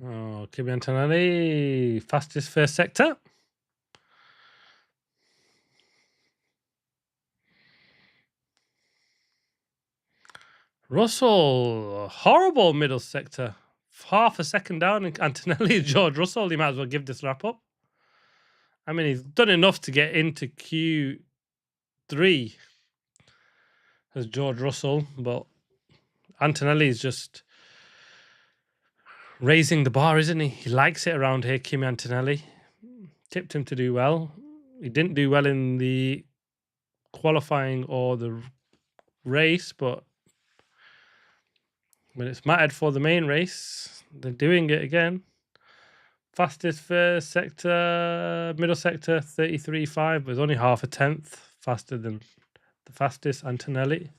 Speaker 1: Oh, Kimi Antonelli, fastest first sector. Russell, horrible middle sector. Half a second down. Antonelli and George Russell, he might as well give this wrap up. I mean, he's done enough to get into Q3 as George Russell, but Antonelli is just raising the bar, isn't he? He likes it around here, Kimi Antonelli. Tipped him to do well. He didn't do well in the qualifying or the race, but when it's mattered for the main race, they're doing it again. Fastest first sector, middle sector, 33.5, was only half a tenth faster than the fastest, Antonelli.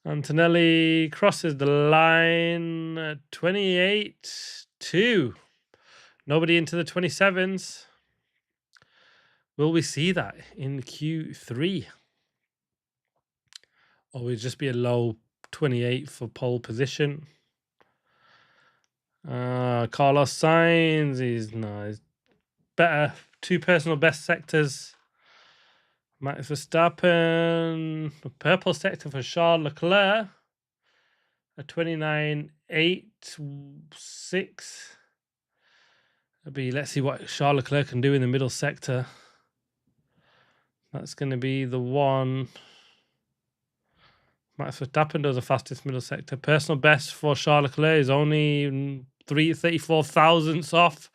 Speaker 1: Antonelli crosses the line, 28.2. Nobody into the 27s. Will we see that in Q3? Or will it just be a low 28 for pole position? Carlos Sainz, he's better. 2 personal best sectors. Max Verstappen, the purple sector for Charles Leclerc, a 29.86. Let's see what Charles Leclerc can do in the middle sector. That's going to be the one. Max Verstappen does the fastest middle sector. Personal best for Charles Leclerc is only 34 thousandths off.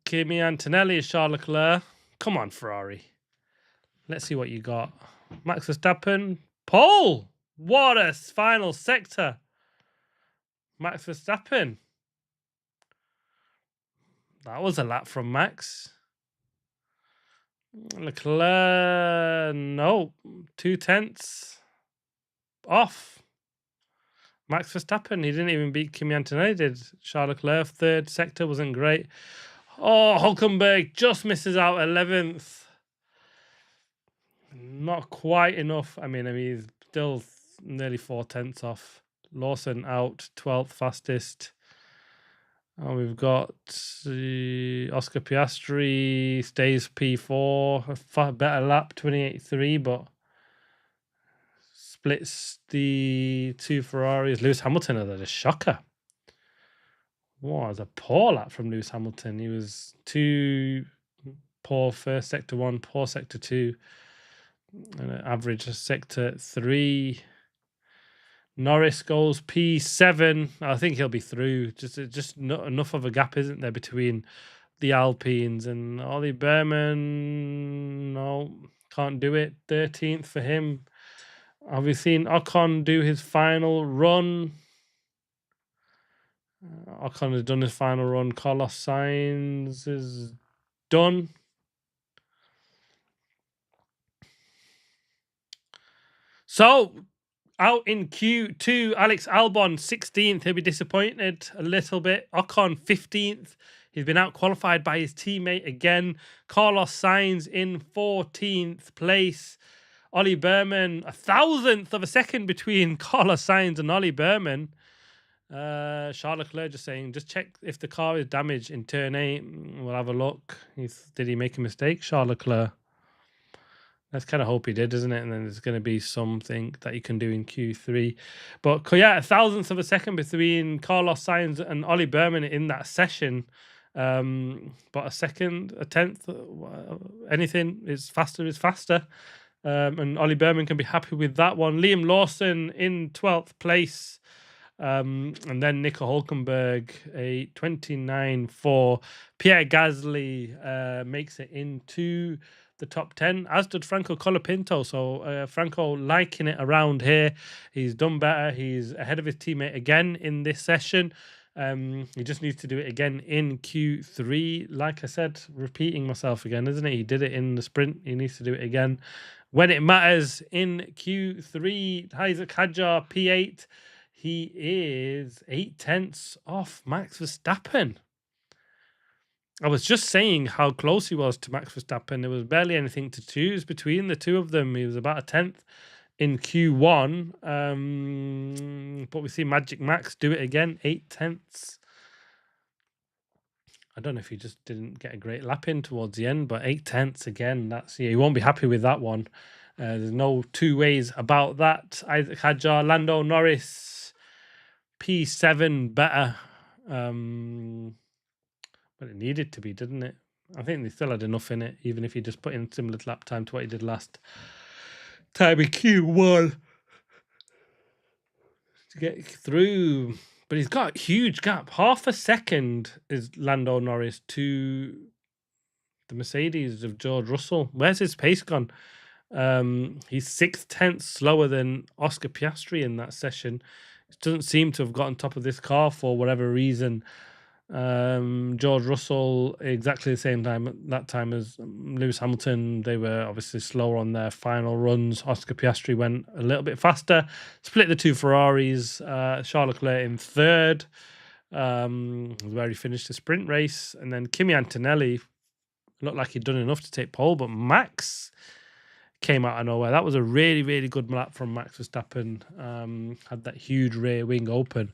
Speaker 1: Kimi Antonelli is Charles Leclerc. Come on, Ferrari. Let's see what you got. Max Verstappen. Pole! What a final sector. Max Verstappen. That was a lap from Max. Leclerc, no. 2/10 off. Max Verstappen, he didn't even beat Kimi Antonelli, did Charles Leclerc. 3rd sector wasn't great. Oh, Hulkenberg just misses out 11th. Not quite enough. I mean, he's still nearly 4/10 off. Lawson out, 12th fastest. And we've got Oscar Piastri stays P4, a far better lap, 28.3, but splits the 2 Ferraris. Lewis Hamilton had a shocker. Wow, it was a poor lap from Lewis Hamilton. He was 2 poor first sector 1, poor sector 2, and an average sector 3. Norris goes P7. I think he'll be through. Just not enough of a gap, isn't there, between the Alpines and Ollie Behrman? No, can't do it. 13th for him. Have we seen Ocon do his final run? Ocon has done his final run. Carlos Sainz is done. So, out in Q2, Alex Albon, 16th. He'll be disappointed a little bit. Ocon, 15th. He's been out-qualified by his teammate again. Carlos Sainz in 14th place. Ollie Behrman, 1,000th of a second between Carlos Sainz and Ollie Behrman. Charles Leclerc just saying, just check if the car is damaged in turn 8. We'll have a look. Did he make a mistake, Charles Leclerc? Let's kind of hope he did, isn't it? And then there's going to be something that he can do in Q3. But yeah, 1,000th of a second between Carlos Sainz and Ollie Behrman in that session. But a second, a 10th, anything is faster. And Ollie Behrman can be happy with that one. Liam Lawson in 12th place. And then Nico Hulkenberg, a 29.4. Pierre Gasly makes it into the top 10, as did Franco Colapinto. So Franco liking it around here. He's done better. He's ahead of his teammate again in this session. He just needs to do it again in Q3. Like I said, repeating myself again, isn't it? He did it in the sprint. He needs to do it again when it matters in Q3. Isaac Hadjar, P8. He is 8/10 off Max Verstappen. I was just saying how close he was to Max Verstappen. There was barely anything to choose between the two of them. He was about a 10th in Q1. But we see Magic Max do it again, 8/10. I don't know if he just didn't get a great lap in towards the end, but 8/10 again. He won't be happy with that one. There's no two ways about that. Isaac Hadjar, Lando Norris, P7 better. But it needed to be, didn't it? I think they still had enough in it, even if he just put in similar lap time to what he did last time in Q1 to get through. But he's got a huge gap. Half a second is Lando Norris to the Mercedes of George Russell. Where's his pace gone? He's 6/10 slower than Oscar Piastri in that session. It doesn't seem to have gotten top of this car for whatever reason. George Russell exactly the same time at that time as Lewis Hamilton. They were obviously slower on their final runs. Oscar Piastri went a little bit faster, split the two Ferraris. Charles Leclerc in third, where he finished the sprint race, and then Kimi Antonelli looked like he'd done enough to take pole, but Max came out of nowhere. That was a really, really good lap from Max Verstappen. Had that huge rear wing open.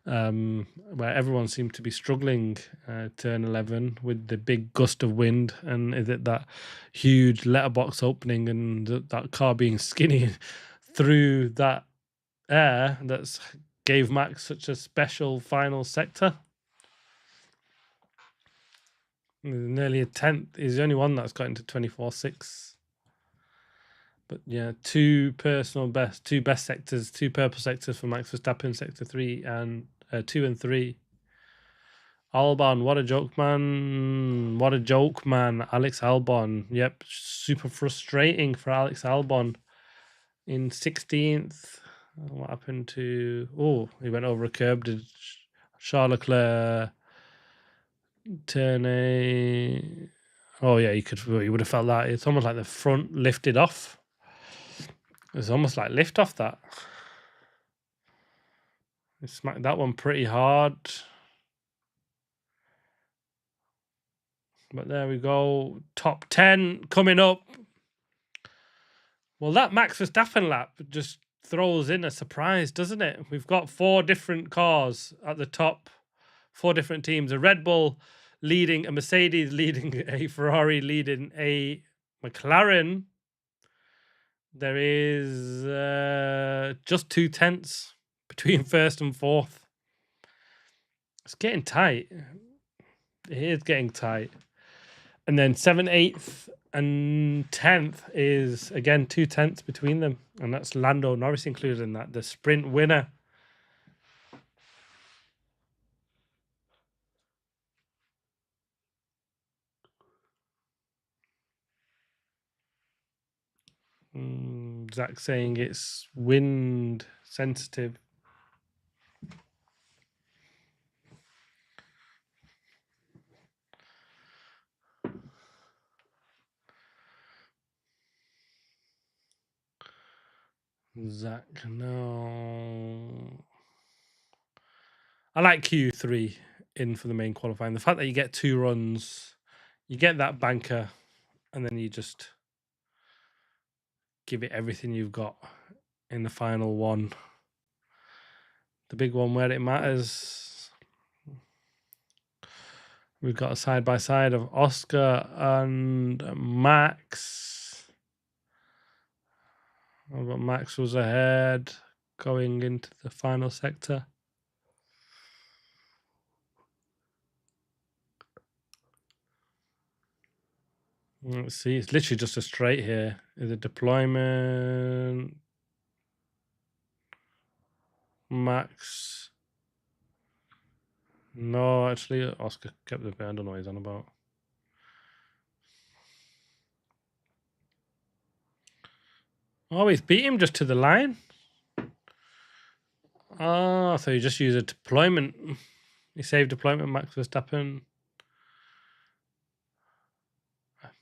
Speaker 1: where everyone seemed to be struggling turn 11 with the big gust of wind, and is it that huge letterbox opening and that car being skinny through that air that's gave Max such a special final sector. Nearly a tenth. He's the only one that's got into 24.6. But yeah, two best sectors, two purple sectors for Max Verstappen, sector 3 and 2 and 3. Albon, what a joke, man. What a joke, man. Alex Albon. Yep, super frustrating for Alex Albon. In 16th, what happened to... Oh, he went over a curb. Did Charles Leclerc turn a... Oh, yeah, you would have felt that. It's almost like the front lifted off. It's almost like lift off that. He smacked that one pretty hard. But there we go. Top 10 coming up. Well, that Max Verstappen lap just throws in a surprise, doesn't it? We've got 4 different cars at the top, 4 different teams. A Red Bull leading, a Mercedes leading, a Ferrari leading, a McLaren. There is just 2 tenths between first and fourth. It's getting tight. It is getting tight. And then 7th, 8th, and 10th is, again, 2 tenths between them. And that's Lando Norris included in that, the sprint winner. Zach saying it's wind sensitive. Zach, no. I like Q3 in for the main qualifying. The fact that you get 2 runs, you get that banker, and then you just give it everything you've got in the final one. The big one where it matters. We've got a side-by-side of Oscar and Max. But Max was ahead going into the final sector. Let's see, it's literally just a straight here. Is it deployment? Max. No, actually, Oscar kept the bit. I don't know what he's on about. Oh, he's beat him just to the line? Oh, so you just use a deployment. He saved deployment, Max Verstappen.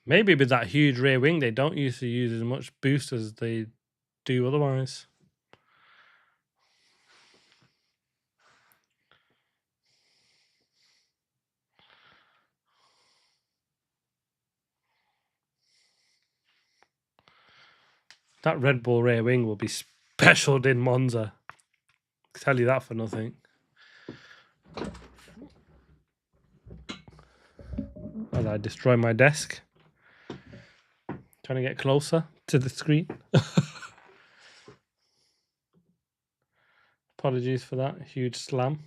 Speaker 1: Maybe with that huge rear wing, they don't used to use as much boost as they do otherwise. That Red Bull rear wing will be specialed in Monza. I'll tell you that for nothing. As I destroy my desk. Trying to get closer to the screen. Apologies for that huge slam.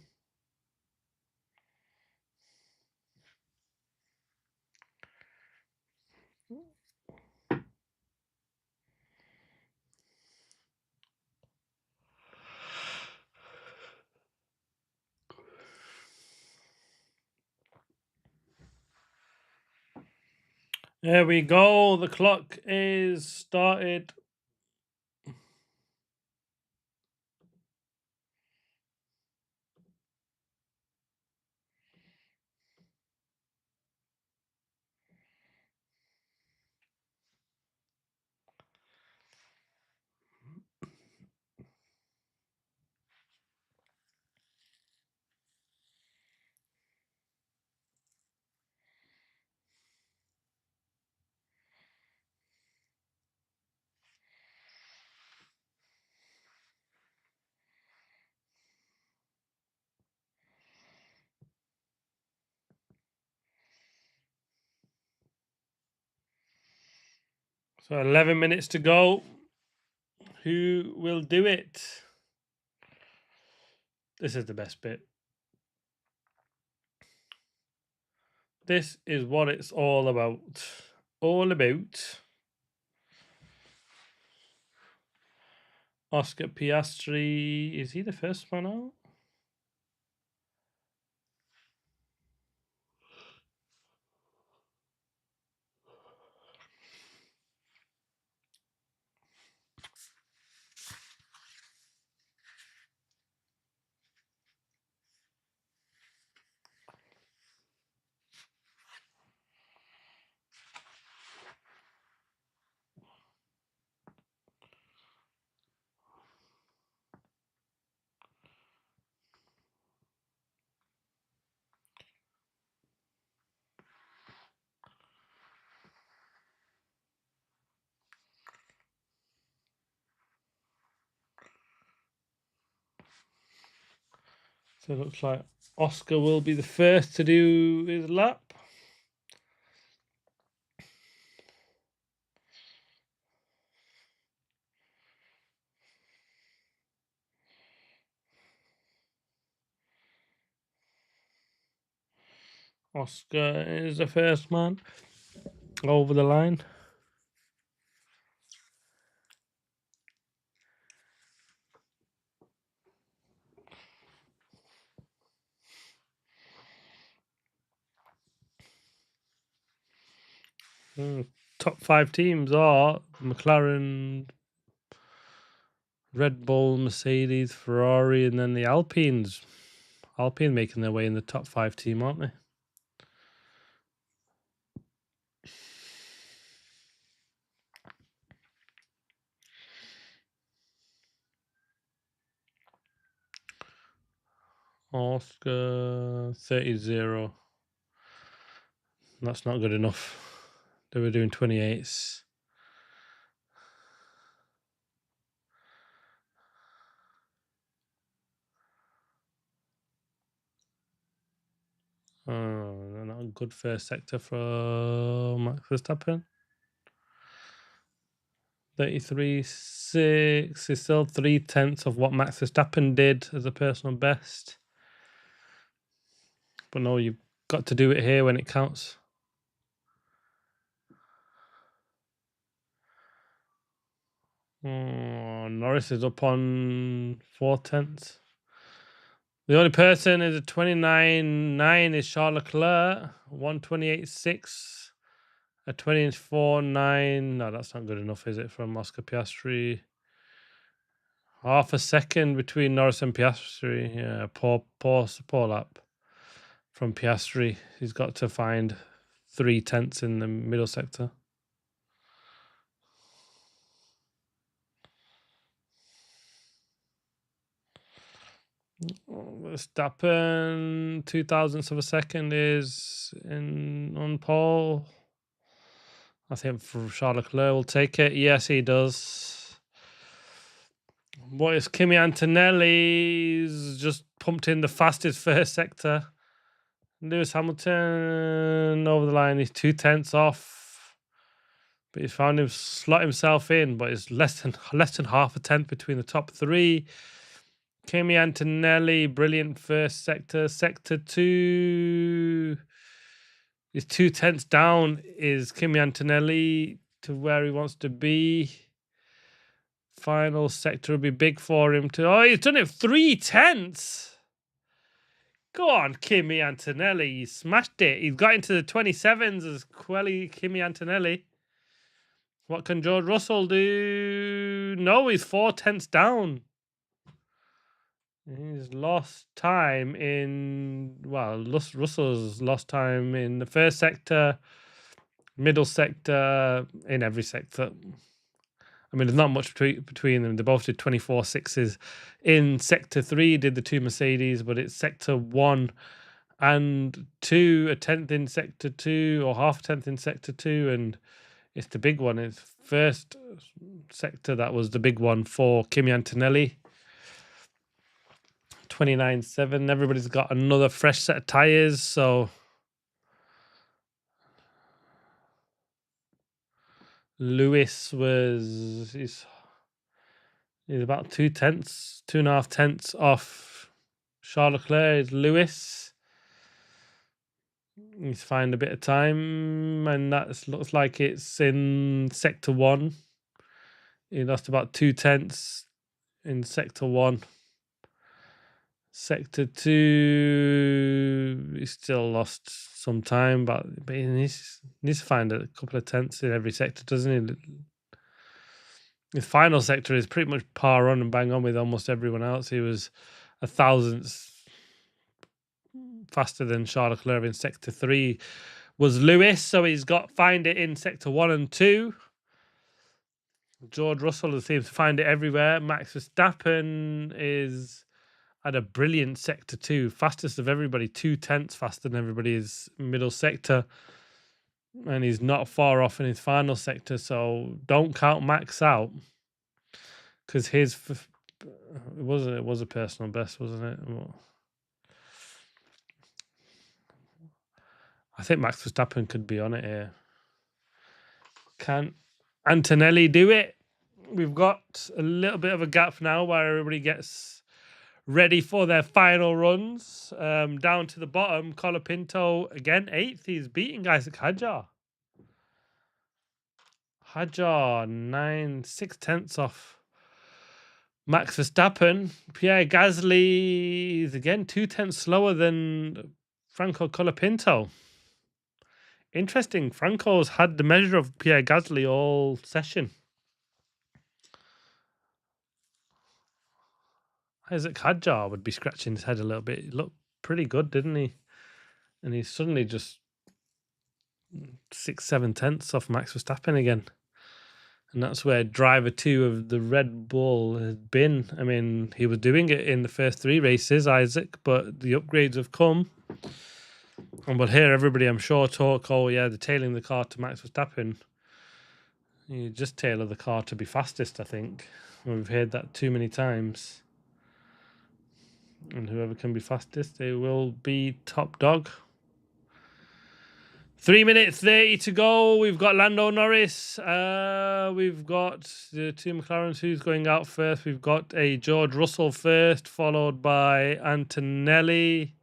Speaker 1: There we go. The clock is started. So 11 minutes to go. Who will do it? This is the best bit. This is what it's all about. All about. Oscar Piastri. Is he the first one out? So it looks like Oscar will be the first to do his lap. Oscar is the first man over the line. Top 5 teams are McLaren, Red Bull, Mercedes, Ferrari, and then the Alpines. Alpine making their way in the top 5 team, aren't they? Oscar 30-0. That's not good enough. They were doing 28s. Oh, not a good first sector for Max Verstappen. 33.6 is still 3/10 of what Max Verstappen did as a personal best. But no, you've got to do it here when it counts. Oh, Norris is up on 4/10. The only person is a 29.9 is Charles Leclerc, 128.6, a 24.9. No, that's not good enough, is it, from Oscar Piastri? Half a second between Norris and Piastri. Yeah, poor lap from Piastri. He's got to find 3/10 in the middle sector. Verstappen, 0.02 of a second is on pole. I think Charles Leclerc will take it. Yes, he does. What is Kimi Antonelli's just pumped in the fastest first sector. Lewis Hamilton over the line. He's 0.2 off, but he's found him slot himself in. But it's less than half a tenth between the top 3. Kimi Antonelli, brilliant first sector. Sector 2 is 0.2 down. Is Kimi Antonelli to where he wants to be? Final sector will be big for him to. Oh, he's done it 0.3. Go on, Kimi Antonelli. He smashed it. He's got into the 27s as Kimi Antonelli. What can George Russell do? No, he's 0.4 down. He's lost time in. Well, Russell's lost time in the first sector, middle sector, in every sector. I mean, there's not much between them. They both did 24.6s. In sector 3, did the 2 Mercedes, but it's sector 1 and 2, a 10th in sector 2, or half a tenth in sector 2, and it's the big one. It's first sector that was the big one for Kimi Antonelli. 29.7. Everybody's got another fresh set of tires, so Lewis he's about 2.5 tenths off Charles Leclerc. Is Lewis. Needs to find a bit of time, and that looks like it's in sector 1. He lost about 2 tenths in sector 1. Sector 2, he still lost some time, but he needs to find a couple of tenths in every sector, doesn't he? His final sector is pretty much par on and bang on with almost everyone else. He was a thousandth faster than Charles Leclerc in sector 3 was Lewis, so he's got find it in sector 1 and 2. George Russell seems to find it everywhere. Max Verstappen is had a brilliant sector 2, fastest of everybody, 2 tenths faster than everybody is middle sector, and he's not far off in his final sector. So don't count Max out, because it was a personal best, wasn't it? I think Max Verstappen could be on it here. Can Antonelli do it? We've got a little bit of a gap now where everybody gets ready for their final runs. Down to the bottom, Colapinto again, 8th. He's beating Isaac Hadjar. Hadjar, 6 tenths off Max Verstappen. Pierre Gasly is again 2 tenths slower than Franco Colapinto. Interesting. Franco's had the measure of Pierre Gasly all session. Isaac Hadjar would be scratching his head a little bit. He looked pretty good, didn't he? And he's suddenly just 6-7 tenths off Max Verstappen again. And that's where driver 2 of the Red Bull has been. I mean, he was doing it in the first 3 races, Isaac, but the upgrades have come. And we'll hear everybody, I'm sure, talk, oh yeah, they're tailing the car to Max Verstappen. You just tailor the car to be fastest, I think. We've heard that too many times. And whoever can be fastest, they will be top dog. 3 minutes 30 to go. We've got Lando Norris. We've got the 2 McLarens. Who's going out first? We've got a George Russell first, followed by Antonelli.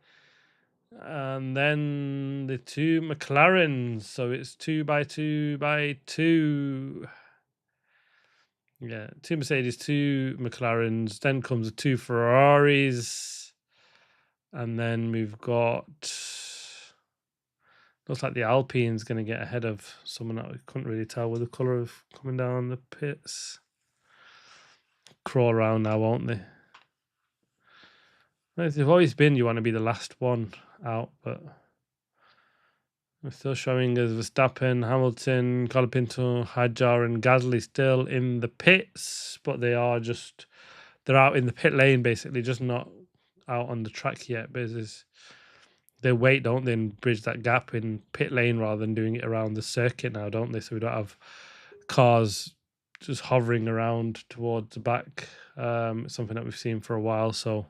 Speaker 1: And then the 2 McLarens. So it's 2 by 2 by 2. Yeah, 2 Mercedes, 2 McLarens. Then comes the 2 Ferraris. And then we've got... Looks like the Alpine's going to get ahead of someone that we couldn't really tell with the colour of coming down the pits. Crawl around now, won't they? They've always been you want to be the last one out, but we're still showing as Verstappen, Hamilton, Colapinto, Hadjar and Gasly still in the pits, but they're out in the pit lane basically, just not out on the track yet. But they wait, don't they, and bridge that gap in pit lane rather than doing it around the circuit now, don't they? So we don't have cars just hovering around towards the back. It's something that we've seen for a while, so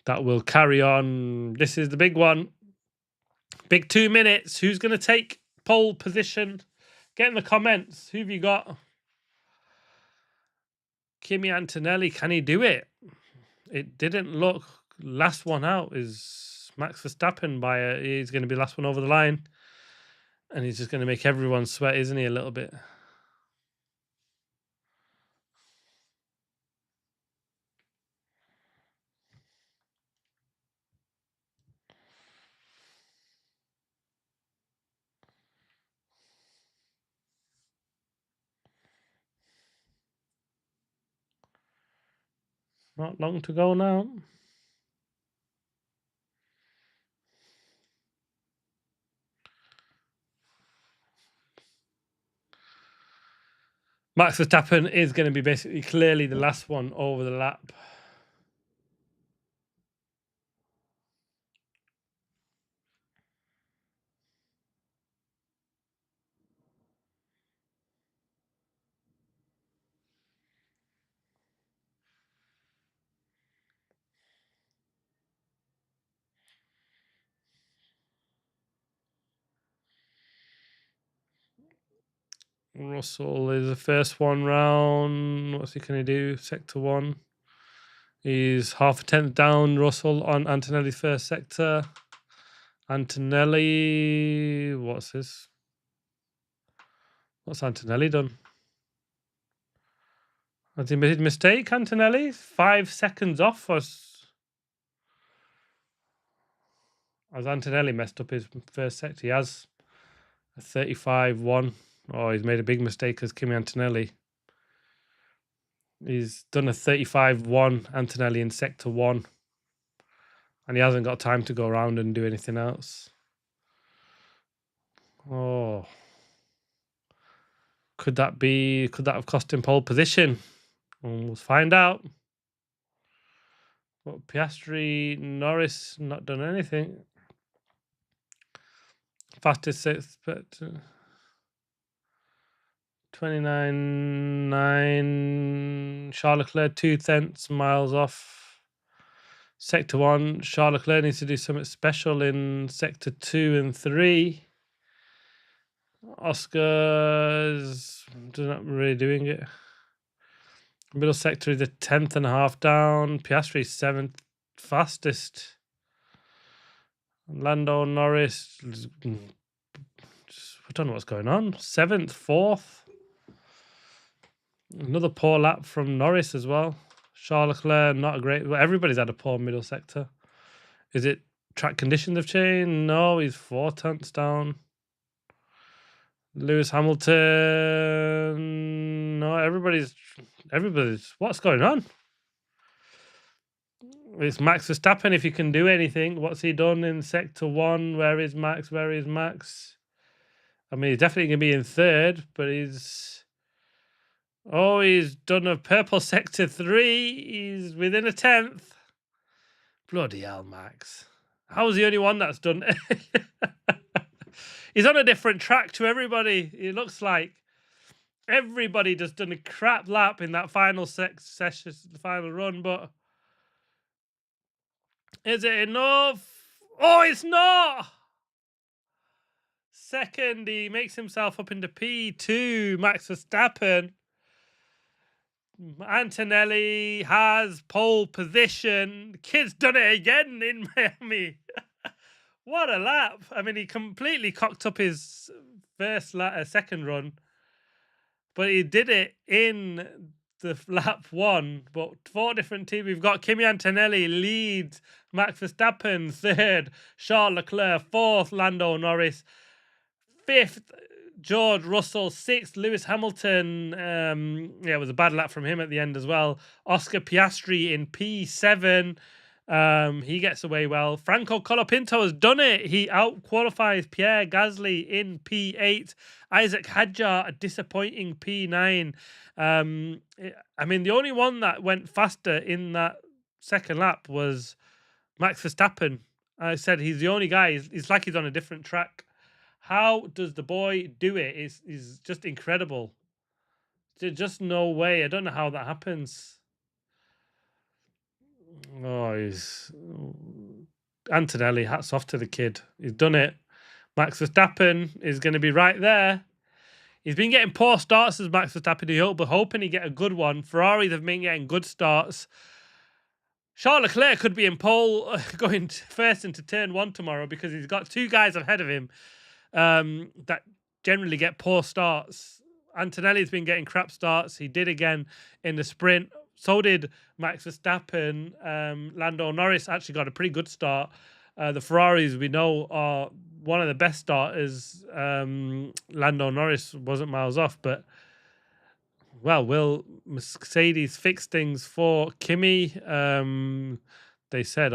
Speaker 1: that will carry on. This is the big one. Big 2 minutes. Who's going to take pole position? Get in the comments. Who have you got? Kimi Antonelli, can he do it? It didn't look. Last one out is Max Verstappen he's going to be last one over the line. And he's just going to make everyone sweat, isn't he, a little bit? Not long to go now. Max Verstappen is going to be basically clearly the last one over the lap. Russell is the first one round. What's he going to do? Sector 1. He's half a tenth down, Russell, on Antonelli's first sector. Antonelli, what's this? What's Antonelli done? Has he made a mistake, Antonelli? 5 seconds off? Has Antonelli messed up his first sector? He has a 35-1. Oh, he's made a big mistake as Kimi Antonelli. He's done a 35-1 Antonelli in sector 1. And he hasn't got time to go around and do anything else. Oh. Could that have cost him pole position? We'll find out. But Piastri, Norris, not done anything. Fastest sixth, but 29.9. Charles Leclerc 2/10 miles off. Sector 1, Charles Leclerc needs to do something special in sector 2 and 3. Oscar's not really doing it. Middle sector is a 10th and a half down. Piastri 7th fastest. Lando Norris, I don't know what's going on. 7th, 4th. Another poor lap from Norris as well. Charles Leclerc, not a great. Well, everybody's had a poor middle sector. Is it track conditions have changed? No, he's 4/10 down. Lewis Hamilton. No, everybody's. What's going on? It's Max Verstappen. If he can do anything, what's he done in sector 1? Where is Max? I mean, he's definitely going to be in 3rd, but he's. Oh, he's done a purple sector 3. He's within a 10th. Bloody hell, Max. How was the only one that's done it? He's on a different track to everybody. It looks like everybody just done a crap lap in that final session, the final run. But is it enough? Oh, it's not. Second, he makes himself up into P2. Max Verstappen. Antonelli has pole position. The kid's done it again in Miami. What a lap. I mean, he completely cocked up his second run, but he did it in the lap 1. But 4 different teams. We've got Kimi Antonelli leads, Max Verstappen 3rd, Charles Leclerc 4th, Lando Norris 5th, George Russell 6th, Lewis Hamilton. It was a bad lap from him at the end as well. Oscar Piastri in P7. He gets away well. Franco Colapinto has done it. He out-qualifies Pierre Gasly in P8. Isaac Hadjar, a disappointing P9. I mean, the only one that went faster in that second lap was Max Verstappen. I said he's the only guy. It's like he's on a different track. How does the boy do it? It's just incredible. There's just no way. I don't know how that happens. Oh, Antonelli, hats off to the kid. He's done it. Max Verstappen is going to be right there. He's been getting poor starts as Max Verstappen, but hoping he get a good one. Ferraris have been getting good starts. Charles Leclerc could be in pole going first into turn 1 tomorrow because he's got 2 guys ahead of him that generally get poor starts. Antonelli's been getting crap starts. He did again in the sprint. So did Max Verstappen. Lando Norris actually got a pretty good start. The Ferraris, we know, are one of the best starters. Lando Norris wasn't miles off, but, well, will Mercedes fix things for Kimi? They said,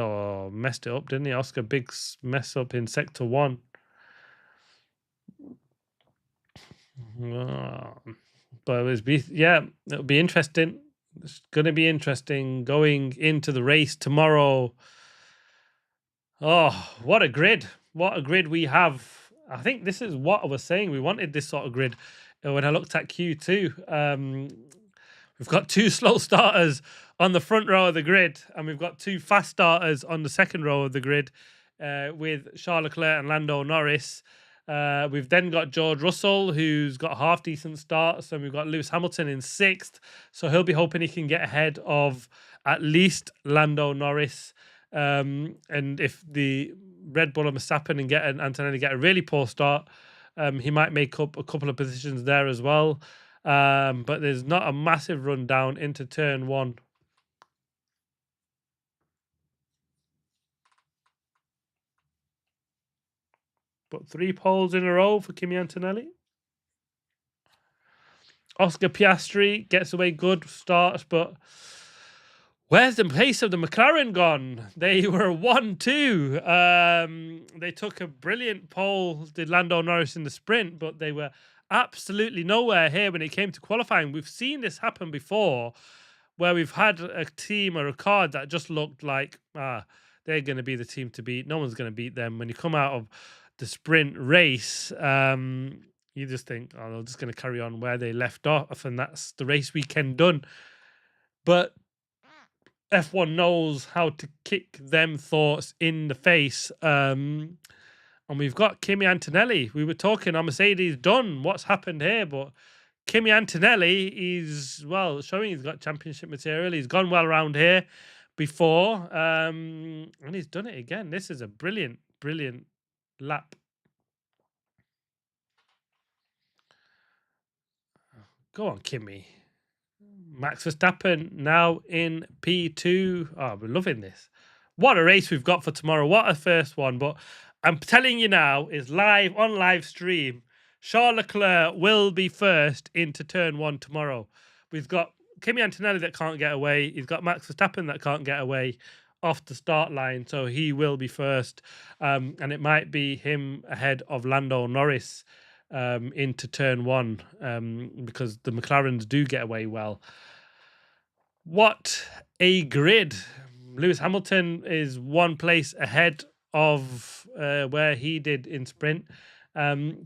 Speaker 1: messed it up, didn't he? Oscar, big mess up in sector 1. But it'll be interesting. It's going to be interesting going into the race tomorrow. Oh, what a grid. What a grid we have. I think this is what I was saying. We wanted this sort of grid when I looked at Q2. We've got 2 slow starters on the front row of the grid, and we've got 2 fast starters on the second row of the grid with Charles Leclerc and Lando Norris. We've then got George Russell, who's got half decent starts, and we've got Lewis Hamilton in sixth. So he'll be hoping he can get ahead of at least Lando Norris. And if the Red Bull and Verstappen and Antonelli get a really poor start, he might make up a couple of positions there as well. But there's not a massive run down into turn one. But 3 poles in a row for Kimi Antonelli. Oscar Piastri gets away good starts, but where's the pace of the McLaren gone? They were 1-2. They took a brilliant pole, did Lando Norris in the sprint, but they were absolutely nowhere here when it came to qualifying. We've seen this happen before, where we've had a team or a card that just looked like, they're going to be the team to beat. No one's going to beat them. When you come out of the sprint race, you just think, oh, they're just going to carry on where they left off, and that's the race weekend done. But F1 knows how to kick them thoughts in the face. And we've got Kimi Antonelli. We were talking, Mercedes done. What's happened here? But Kimi Antonelli is, well, showing he's got championship material. He's gone well around here before. And he's done it again. This is a brilliant, brilliant lap. Go on, Kimi. Max Verstappen now in P2. Oh, we're loving this. What a race we've got for tomorrow. What a first one. But I'm telling you now, is live on live stream. Charles Leclerc will be first into turn one tomorrow. We've got Kimi Antonelli that can't get away. He's got Max Verstappen that can't get away off the start line. So he will be first. And it might be him ahead of Lando Norris into turn one, because the McLarens do get away well. What a grid. Lewis Hamilton is 1 place ahead of where he did in sprint.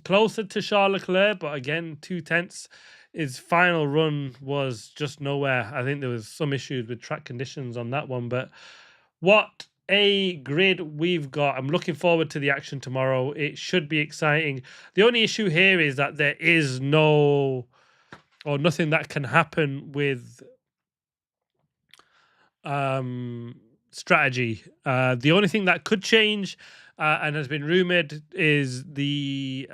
Speaker 1: Closer to Charles Leclerc, but again, 2/10. His final run was just nowhere. I think there was some issues with track conditions on that one, but what a grid we've got. I'm looking forward to the action tomorrow. It should be exciting. The only issue here is that there is nothing that can happen with strategy. The only thing that could change and has been rumored is the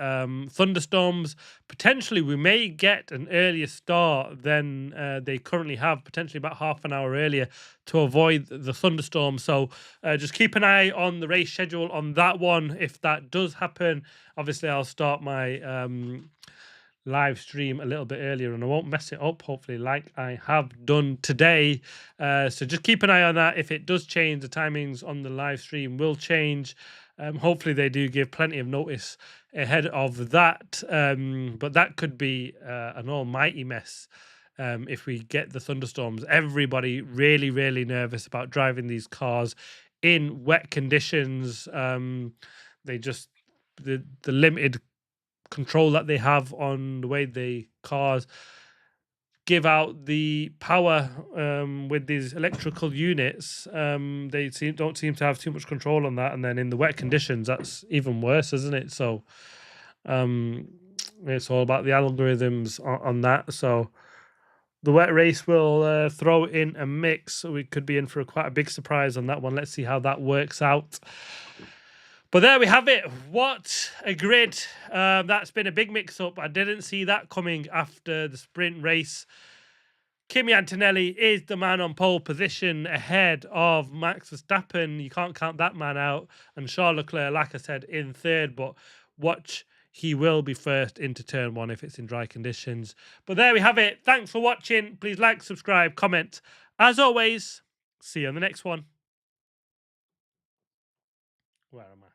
Speaker 1: thunderstorms. Potentially we may get an earlier start than they currently have, potentially about half an hour earlier, to avoid the thunderstorm. So just keep an eye on the race schedule on that one. If that does happen, obviously I'll start my live stream a little bit earlier and I won't mess it up, hopefully, like I have done today. So just keep an eye on that. If it does change, the timings on the live stream will change. Hopefully they do give plenty of notice ahead of that, but that could be an almighty mess if we get the thunderstorms. Everybody really, really nervous about driving these cars in wet conditions. They just, the limited control that they have on the way the cars give out the power with these electrical units. They don't seem to have too much control on that, and then in the wet conditions, that's even worse, isn't it? So it's all about the algorithms on that. So the wet race will throw in a mix, so we could be in for quite a big surprise on that one. Let's see how that works out. But there we have it. What a grid. That's been a big mix-up. I didn't see that coming after the sprint race. Kimi Antonelli is the man on pole position ahead of Max Verstappen. You can't count that man out. And Charles Leclerc, like I said, in third. But watch, he will be first into turn one if it's in dry conditions. But there we have it. Thanks for watching. Please like, subscribe, comment. As always, see you on the next one. Where am I?